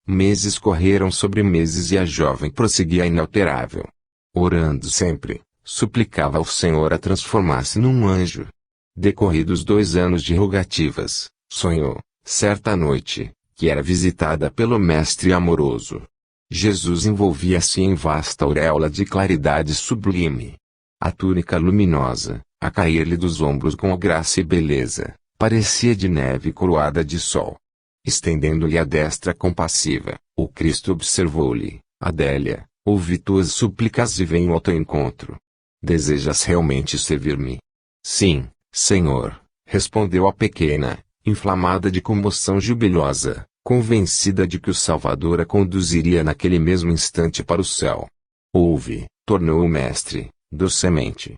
Meses correram sobre meses e a jovem prosseguia inalterável. Orando sempre, suplicava ao Senhor a transformar-se num anjo. Decorridos 2 anos de rogativas, sonhou, certa noite, que era visitada pelo Mestre amoroso. Jesus envolvia-se em vasta auréola de claridade sublime. A túnica luminosa, a cair-lhe dos ombros com graça e beleza, parecia de neve coroada de sol. Estendendo-lhe a destra compassiva, o Cristo observou-lhe: Adélia, ouvi tuas súplicas e venho ao teu encontro. Desejas realmente servir-me? Sim, Senhor, respondeu a pequena, inflamada de comoção jubilosa, convencida de que o Salvador a conduziria naquele mesmo instante para o céu. Ouve, tornou o mestre, docemente.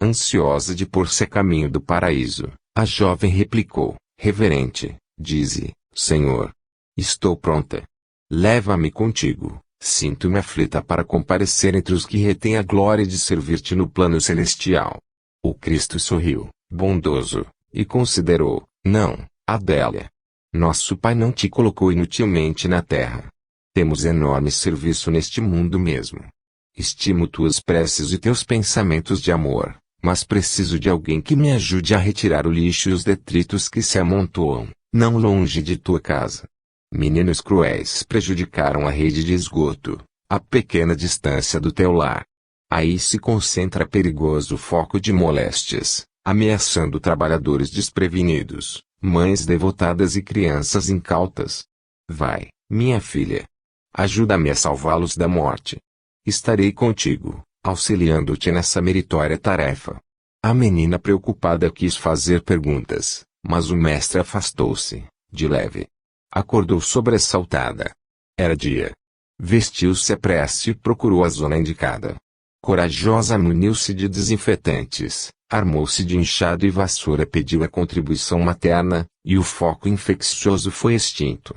Ansiosa de pôr-se a caminho do paraíso, a jovem replicou, reverente: Dize, Senhor. Estou pronta. Leva-me contigo. Sinto-me aflita para comparecer entre os que retêm a glória de servir-te no plano celestial. O Cristo sorriu, bondoso, e considerou: Não, Adélia. Nosso Pai não te colocou inutilmente na terra. Temos enorme serviço neste mundo mesmo. Estimo tuas preces e teus pensamentos de amor, mas preciso de alguém que me ajude a retirar o lixo e os detritos que se amontoam, não longe de tua casa. Meninos cruéis prejudicaram a rede de esgoto, a pequena distância do teu lar. Aí se concentra perigoso foco de moléstias, ameaçando trabalhadores desprevenidos, mães devotadas e crianças incautas. Vai, minha filha. Ajuda-me a salvá-los da morte. Estarei contigo, auxiliando-te nessa meritória tarefa. A menina preocupada quis fazer perguntas, mas o mestre afastou-se, de leve. Acordou sobressaltada. Era dia. Vestiu-se à pressa e procurou a zona indicada. Corajosa muniu-se de desinfetantes, armou-se de enxada e vassoura, pediu a contribuição materna, e o foco infeccioso foi extinto.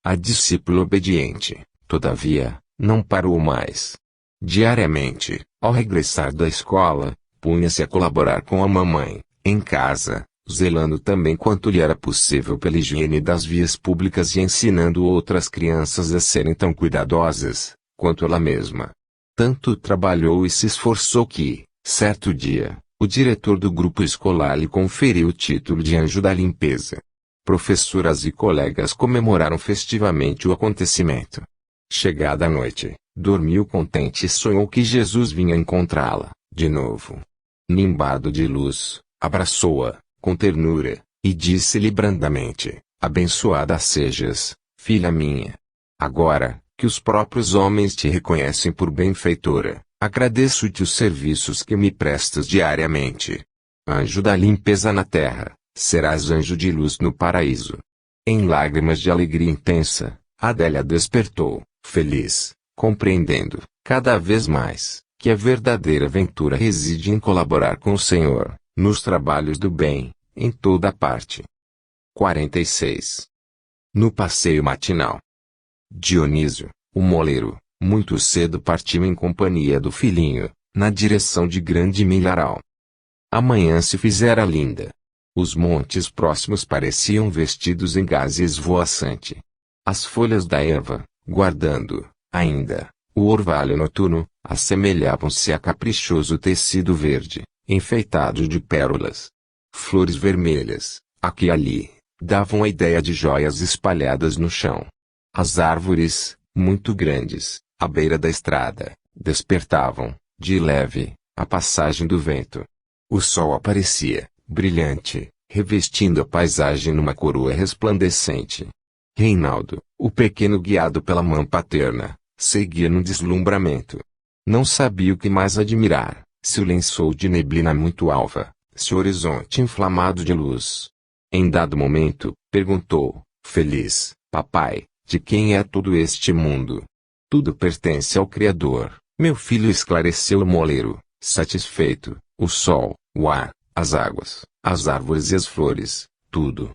A discípula obediente, todavia, não parou mais. Diariamente, ao regressar da escola, punha-se a colaborar com a mamãe, em casa, zelando também quanto lhe era possível pela higiene das vias públicas e ensinando outras crianças a serem tão cuidadosas, quanto ela mesma. Tanto trabalhou e se esforçou que, certo dia, o diretor do grupo escolar lhe conferiu o título de Anjo da Limpeza. Professoras e colegas comemoraram festivamente o acontecimento. Chegada a noite, dormiu contente e sonhou que Jesus vinha encontrá-la, de novo. Nimbado de luz, abraçou-a, com ternura, e disse-lhe brandamente: Abençoada sejas, filha minha. Agora, que os próprios homens te reconhecem por benfeitora, agradeço-te os serviços que me prestas diariamente. Anjo da limpeza na terra, serás anjo de luz no paraíso. Em lágrimas de alegria intensa, Adélia despertou, feliz, compreendendo, cada vez mais, que a verdadeira ventura reside em colaborar com o Senhor, nos trabalhos do bem, em toda parte. 46. No passeio matinal. Dionísio, o moleiro, Muito cedo partiu em companhia do filhinho, na direção de Grande Milharal. A manhã se fizera linda. Os montes próximos pareciam vestidos em gaze esvoaçante. As folhas da erva, guardando, ainda, o orvalho noturno, assemelhavam-se a caprichoso tecido verde, enfeitado de pérolas. Flores vermelhas, aqui e ali, davam a ideia de joias espalhadas no chão. As árvores, muito grandes, à beira da estrada, despertavam, de leve, a passagem do vento. O sol aparecia, brilhante, revestindo a paisagem numa coroa resplandecente. Reinaldo, o pequeno guiado pela mão paterna, seguia no deslumbramento. Não sabia o que mais admirar, se o lençol de neblina muito alva, se o horizonte inflamado de luz. Em dado momento, perguntou, feliz, papai, de quem é todo este mundo? Tudo pertence ao Criador, meu filho, esclareceu o moleiro, satisfeito. O sol, o ar, as águas, as árvores e as flores, tudo,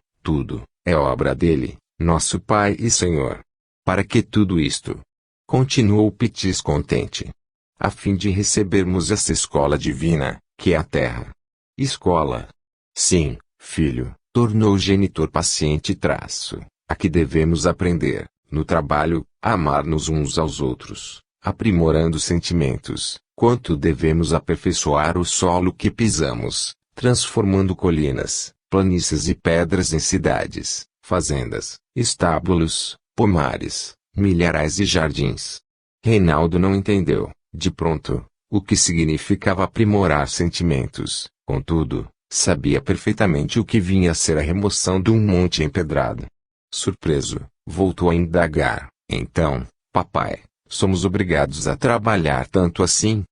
é obra dele, nosso Pai e Senhor. Para que tudo isto? Continuou Pitis contente. A fim de recebermos essa escola divina, que é a terra. Escola? Sim, filho, tornou o genitor paciente traço. Aqui devemos aprender, no trabalho, a amar-nos uns aos outros, aprimorando sentimentos. Quanto devemos aperfeiçoar o solo que pisamos, transformando colinas, planícies e pedras em cidades, fazendas, estábulos, pomares, milharais e jardins. Reinaldo não entendeu, de pronto, o que significava aprimorar sentimentos, contudo, sabia perfeitamente o que vinha a ser a remoção de um monte empedrado. Surpreso, voltou a indagar, então, papai, somos obrigados a trabalhar tanto assim?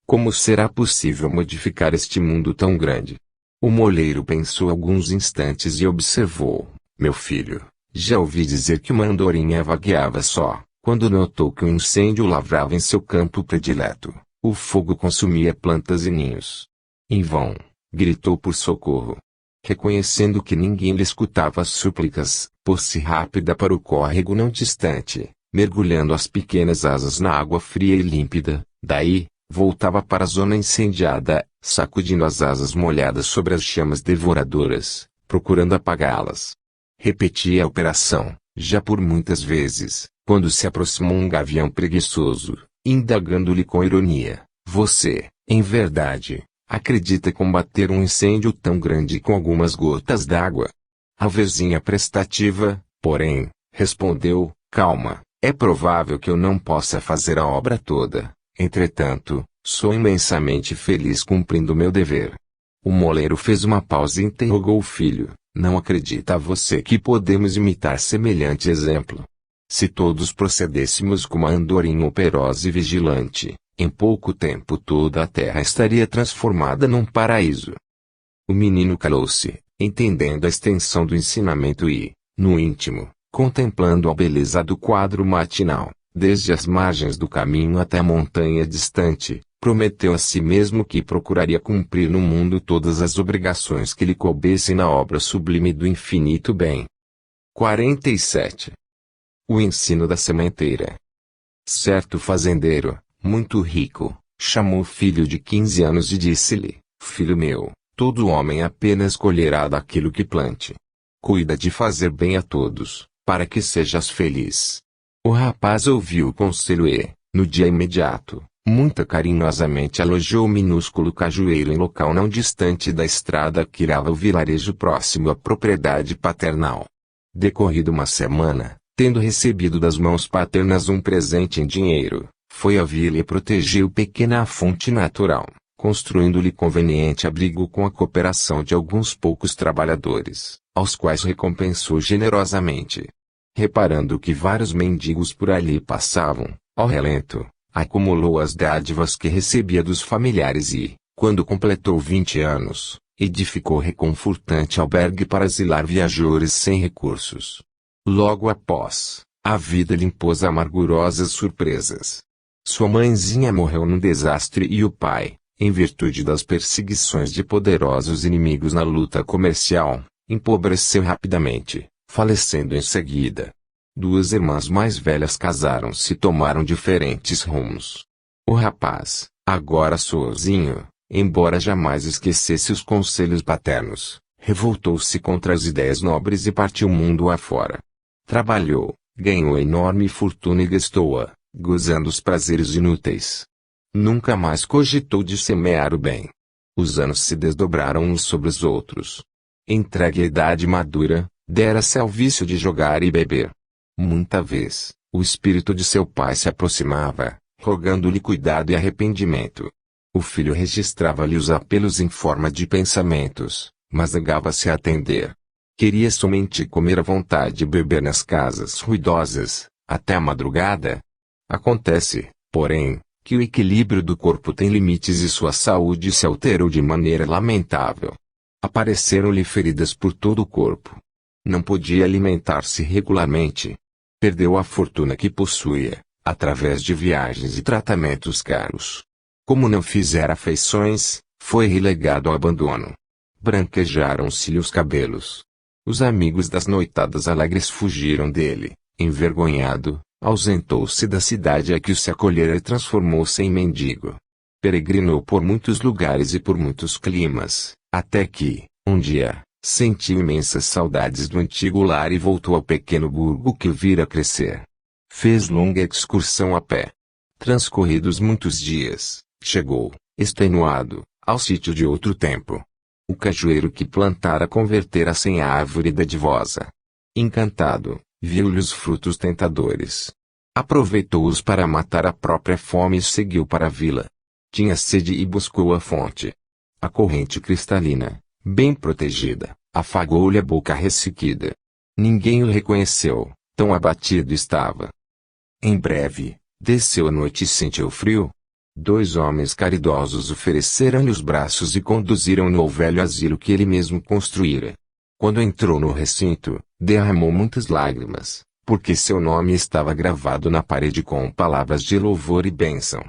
Como será possível modificar este mundo tão grande? O moleiro pensou alguns instantes e observou, meu filho, já ouvi dizer que uma andorinha vagueava só, quando notou que um incêndio lavrava em seu campo predileto, o fogo consumia plantas e ninhos. Em vão, gritou por socorro. Reconhecendo que ninguém lhe escutava as súplicas, pôs-se rápida para o córrego não distante, mergulhando as pequenas asas na água fria e límpida, daí, voltava para a zona incendiada, sacudindo as asas molhadas sobre as chamas devoradoras, procurando apagá-las. Repetia a operação, já por muitas vezes, quando se aproximou um gavião preguiçoso, indagando-lhe com ironia, você, em verdade, acredita combater um incêndio tão grande com algumas gotas d'água? A vezinha prestativa, porém, respondeu, calma, é provável que eu não possa fazer a obra toda. Entretanto, sou imensamente feliz cumprindo meu dever. O moleiro fez uma pausa e interrogou o filho, não acredita você que podemos imitar semelhante exemplo? Se todos procedêssemos como a andorinha operosa e vigilante, em pouco tempo toda a terra estaria transformada num paraíso. O menino calou-se, entendendo a extensão do ensinamento e, no íntimo, contemplando a beleza do quadro matinal. Desde as margens do caminho até a montanha distante, prometeu a si mesmo que procuraria cumprir no mundo todas as obrigações que lhe coubessem na obra sublime do infinito bem. 47. O ensino da sementeira. Certo fazendeiro, muito rico, chamou o filho de 15 anos e disse-lhe, filho meu, todo homem apenas colherá daquilo que plante. Cuida de fazer bem a todos, para que sejas feliz. O rapaz ouviu o conselho e, no dia imediato, muito carinhosamente alojou o minúsculo cajueiro em local não distante da estrada que irava ao vilarejo próximo à propriedade paternal. Decorrida uma semana, tendo recebido das mãos paternas um presente em dinheiro, foi à vila e protegeu pequena fonte natural, construindo-lhe conveniente abrigo com a cooperação de alguns poucos trabalhadores, aos quais recompensou generosamente. Reparando que vários mendigos por ali passavam, ao relento, acumulou as dádivas que recebia dos familiares e, quando completou 20 anos, edificou reconfortante albergue para asilar viajores sem recursos. Logo após, a vida lhe impôs amargurosas surpresas. Sua mãezinha morreu num desastre e o pai, em virtude das perseguições de poderosos inimigos na luta comercial, empobreceu rapidamente, falecendo em seguida. Duas irmãs mais velhas casaram-se e tomaram diferentes rumos. O rapaz, agora sozinho, embora jamais esquecesse os conselhos paternos, revoltou-se contra as ideias nobres e partiu mundo afora. Trabalhou, ganhou enorme fortuna e gastou-a, gozando os prazeres inúteis. Nunca mais cogitou de semear o bem. Os anos se desdobraram uns sobre os outros. Entregue à idade madura, dera-se ao vício de jogar e beber. Muita vez, o espírito de seu pai se aproximava, rogando-lhe cuidado e arrependimento. O filho registrava-lhe os apelos em forma de pensamentos, mas negava-se a atender. Queria somente comer à vontade e beber nas casas ruidosas, até a madrugada. Acontece, porém, que o equilíbrio do corpo tem limites e sua saúde se alterou de maneira lamentável. Apareceram-lhe feridas por todo o corpo. Não podia alimentar-se regularmente. Perdeu a fortuna que possuía, através de viagens e tratamentos caros. Como não fizera afeições, foi relegado ao abandono. Branquejaram-se-lhe os cabelos. Os amigos das noitadas alegres fugiram dele. Envergonhado, ausentou-se da cidade a que o se acolhera e transformou-se em mendigo. Peregrinou por muitos lugares e por muitos climas, até que, um dia, sentiu imensas saudades do antigo lar e voltou ao pequeno burgo que vira crescer. Fez longa excursão a pé. Transcorridos muitos dias, chegou, extenuado, ao sítio de outro tempo. O cajueiro que plantara convertera-se em árvore dadivosa. Encantado, viu-lhe os frutos tentadores. Aproveitou-os para matar a própria fome e seguiu para a vila. Tinha sede e buscou a fonte. A corrente cristalina, bem protegida, afagou-lhe a boca ressequida. Ninguém o reconheceu, tão abatido estava. Em breve, desceu a noite e sentiu frio. Dois homens caridosos ofereceram-lhe os braços e conduziram-no ao velho asilo que ele mesmo construíra. Quando entrou no recinto, derramou muitas lágrimas, porque seu nome estava gravado na parede com palavras de louvor e bênção.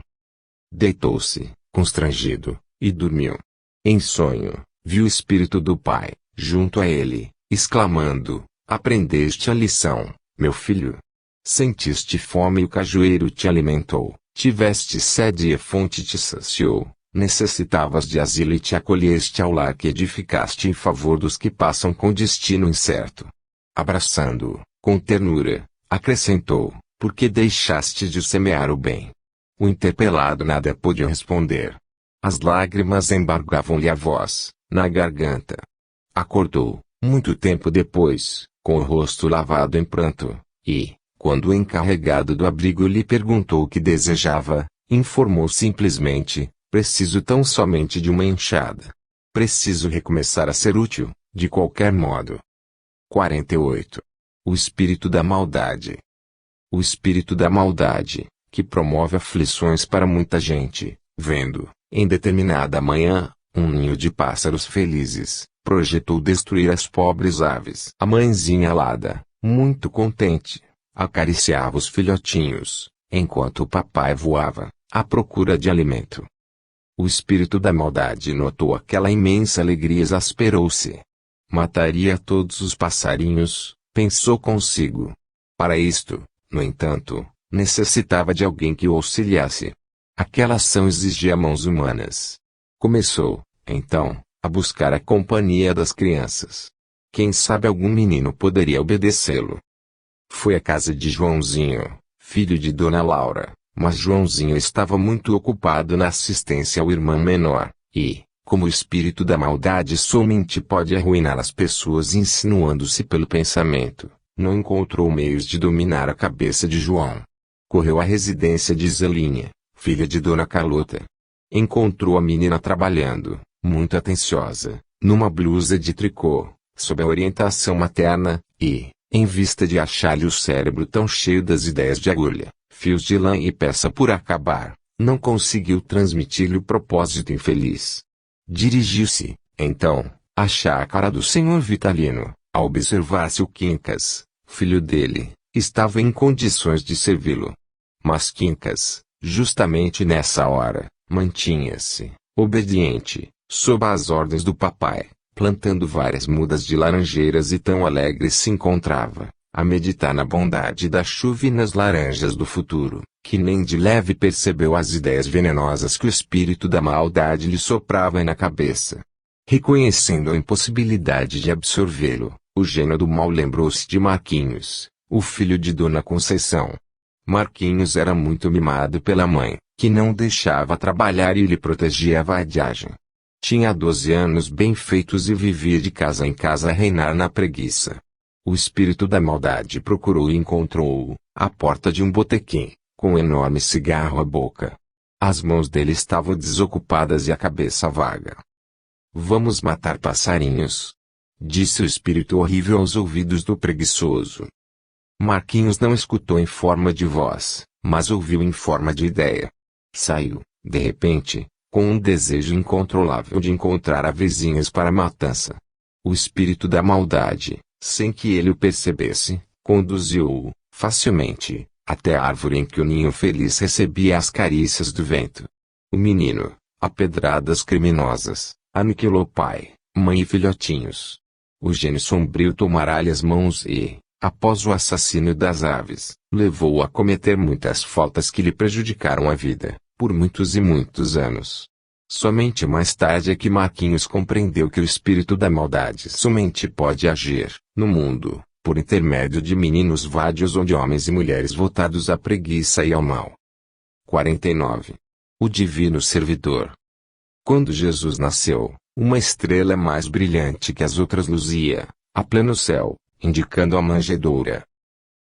Deitou-se, constrangido, e dormiu. Em sonho, viu o espírito do pai, junto a ele, exclamando: "Aprendeste a lição, meu filho? Sentiste fome e o cajueiro te alimentou, tiveste sede e a fonte te saciou, necessitavas de asilo e te acolheste ao lar que edificaste em favor dos que passam com destino incerto." Abraçando-o, com ternura, acrescentou: "Porque deixaste de semear o bem?" O interpelado nada pôde responder. As lágrimas embargavam-lhe a voz, na garganta. Acordou, muito tempo depois, com o rosto lavado em pranto, e, quando o encarregado do abrigo lhe perguntou o que desejava, informou simplesmente: "Preciso tão somente de uma enxada. Preciso recomeçar a ser útil, de qualquer modo." 48. O espírito da maldade. O espírito da maldade, que promove aflições para muita gente, vendo, em determinada manhã, um ninho de pássaros felizes, projetou destruir as pobres aves. A mãezinha alada, muito contente, acariciava os filhotinhos, enquanto o papai voava, à procura de alimento. O espírito da maldade notou aquela imensa alegria e exasperou-se. Mataria todos os passarinhos, pensou consigo. Para isto, no entanto, necessitava de alguém que o auxiliasse. Aquela ação exigia mãos humanas. Começou, então, a buscar a companhia das crianças. Quem sabe algum menino poderia obedecê-lo. Foi à casa de Joãozinho, filho de Dona Laura, mas Joãozinho estava muito ocupado na assistência ao irmão menor, e, como o espírito da maldade somente pode arruinar as pessoas insinuando-se pelo pensamento, não encontrou meios de dominar a cabeça de João. Correu à residência de Zelinha, filha de Dona Carlota. Encontrou a menina trabalhando, muito atenciosa, numa blusa de tricô, sob a orientação materna, e, em vista de achar-lhe o cérebro tão cheio das ideias de agulha, fios de lã e peça por acabar, não conseguiu transmitir-lhe o propósito infeliz. Dirigiu-se, então, à chácara do senhor Vitalino, a observar se o Quincas, filho dele, estava em condições de servi-lo. Mas Quincas, justamente nessa hora, mantinha-se, obediente, sob as ordens do papai, plantando várias mudas de laranjeiras e tão alegre se encontrava, a meditar na bondade da chuva e nas laranjas do futuro, que nem de leve percebeu as ideias venenosas que o espírito da maldade lhe soprava na cabeça. Reconhecendo a impossibilidade de absorvê-lo, o gênio do mal lembrou-se de Marquinhos, o filho de Dona Conceição. Marquinhos era muito mimado pela mãe, que não deixava trabalhar e lhe protegia a vadiagem. Tinha 12 anos bem feitos e vivia de casa em casa a reinar na preguiça. O espírito da maldade procurou e encontrou-o, à porta de um botequim, com um enorme cigarro à boca. As mãos dele estavam desocupadas e a cabeça vaga. "Vamos matar passarinhos", disse o espírito horrível aos ouvidos do preguiçoso. Marquinhos não escutou em forma de voz, mas ouviu em forma de ideia. Saiu, de repente, com um desejo incontrolável de encontrar avezinhas para a matança. O espírito da maldade, sem que ele o percebesse, conduziu-o, facilmente, até a árvore em que o ninho feliz recebia as carícias do vento. O menino, a pedradas criminosas, aniquilou pai, mãe e filhotinhos. O gênio sombrio tomara-lhe as mãos e, após o assassínio das aves, levou-o a cometer muitas faltas que lhe prejudicaram a vida, por muitos e muitos anos. Somente mais tarde é que Marquinhos compreendeu que o espírito da maldade somente pode agir, no mundo, por intermédio de meninos vadios ou de homens e mulheres voltados à preguiça e ao mal. 49. O Divino Servidor. Quando Jesus nasceu, uma estrela mais brilhante que as outras luzia, a pleno céu, indicando a manjedoura.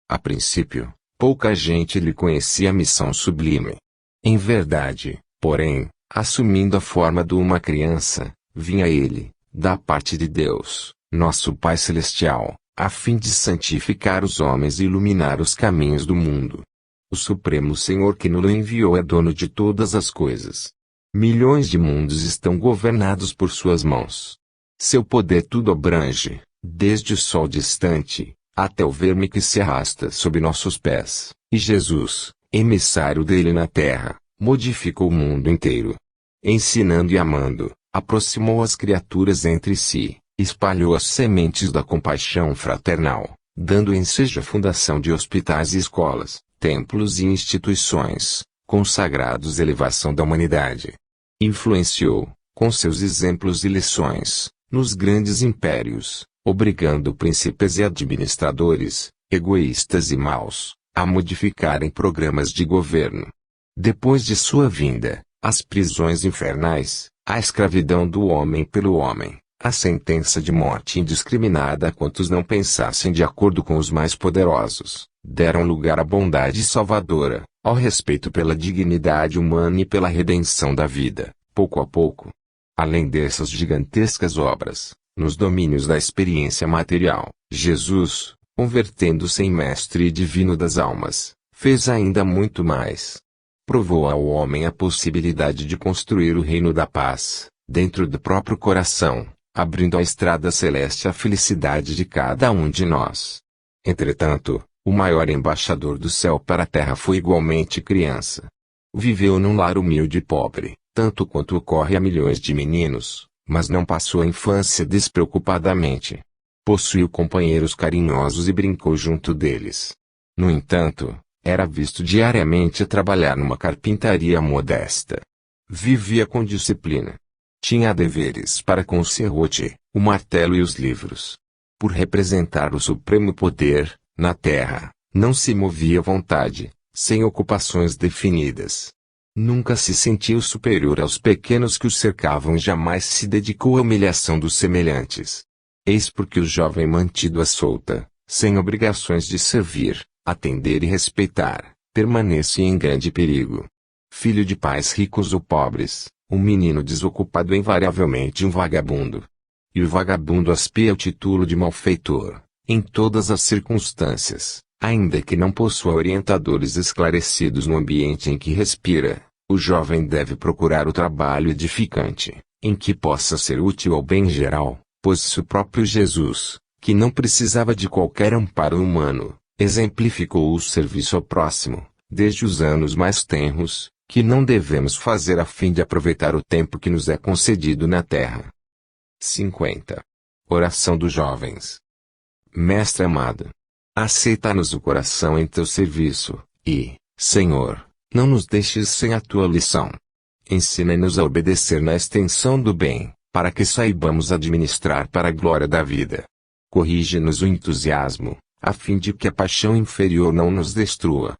A princípio, pouca gente lhe conhecia a missão sublime. Em verdade, porém, assumindo a forma de uma criança, vinha ele, da parte de Deus, nosso Pai Celestial, a fim de santificar os homens e iluminar os caminhos do mundo. O Supremo Senhor que nos enviou é dono de todas as coisas. Milhões de mundos estão governados por suas mãos. Seu poder tudo abrange, desde o sol distante, até o verme que se arrasta sob nossos pés, e Jesus, emissário dele na terra, modificou o mundo inteiro. Ensinando e amando, aproximou as criaturas entre si, espalhou as sementes da compaixão fraternal, dando ensejo à fundação de hospitais e escolas, templos e instituições, consagrados à elevação da humanidade. Influenciou, com seus exemplos e lições, nos grandes impérios, obrigando príncipes e administradores, egoístas e maus, a modificarem programas de governo. Depois de sua vinda, as prisões infernais, a escravidão do homem pelo homem, a sentença de morte indiscriminada a quantos não pensassem de acordo com os mais poderosos, deram lugar à bondade salvadora, ao respeito pela dignidade humana e pela redenção da vida, pouco a pouco. Além dessas gigantescas obras, nos domínios da experiência material, Jesus, convertendo-se em mestre e divino das almas, fez ainda muito mais. Provou ao homem a possibilidade de construir o reino da paz, dentro do próprio coração, abrindo a estrada celeste à felicidade de cada um de nós. Entretanto, o maior embaixador do céu para a terra foi igualmente criança. Viveu num lar humilde e pobre, tanto quanto ocorre a milhões de meninos, mas não passou a infância despreocupadamente. Possuiu companheiros carinhosos e brincou junto deles. No entanto, era visto diariamente trabalhar numa carpintaria modesta. Vivia com disciplina. Tinha deveres para com o serrote, o martelo e os livros. Por representar o supremo poder, na terra, não se movia à vontade, sem ocupações definidas. Nunca se sentiu superior aos pequenos que o cercavam e jamais se dedicou à humilhação dos semelhantes. Eis porque o jovem mantido à solta, sem obrigações de servir, atender e respeitar, permanecia em grande perigo. Filho de pais ricos ou pobres, um menino desocupado é invariavelmente um vagabundo. E o vagabundo aspira ao título de malfeitor, em todas as circunstâncias, ainda que não possua orientadores esclarecidos no ambiente em que respira. O jovem deve procurar o trabalho edificante, em que possa ser útil ao bem geral, pois se o próprio Jesus, que não precisava de qualquer amparo humano, exemplificou o serviço ao próximo, desde os anos mais tenros, que não devemos fazer a fim de aproveitar o tempo que nos é concedido na terra. 50. Oração dos jovens. Mestre amado, Aceita-nos o coração em teu serviço, e, Senhor, não nos deixes sem a tua lição. Ensina-nos a obedecer na extensão do bem, para que saibamos administrar para a glória da vida. Corrige-nos o entusiasmo, a fim de que a paixão inferior não nos destrua,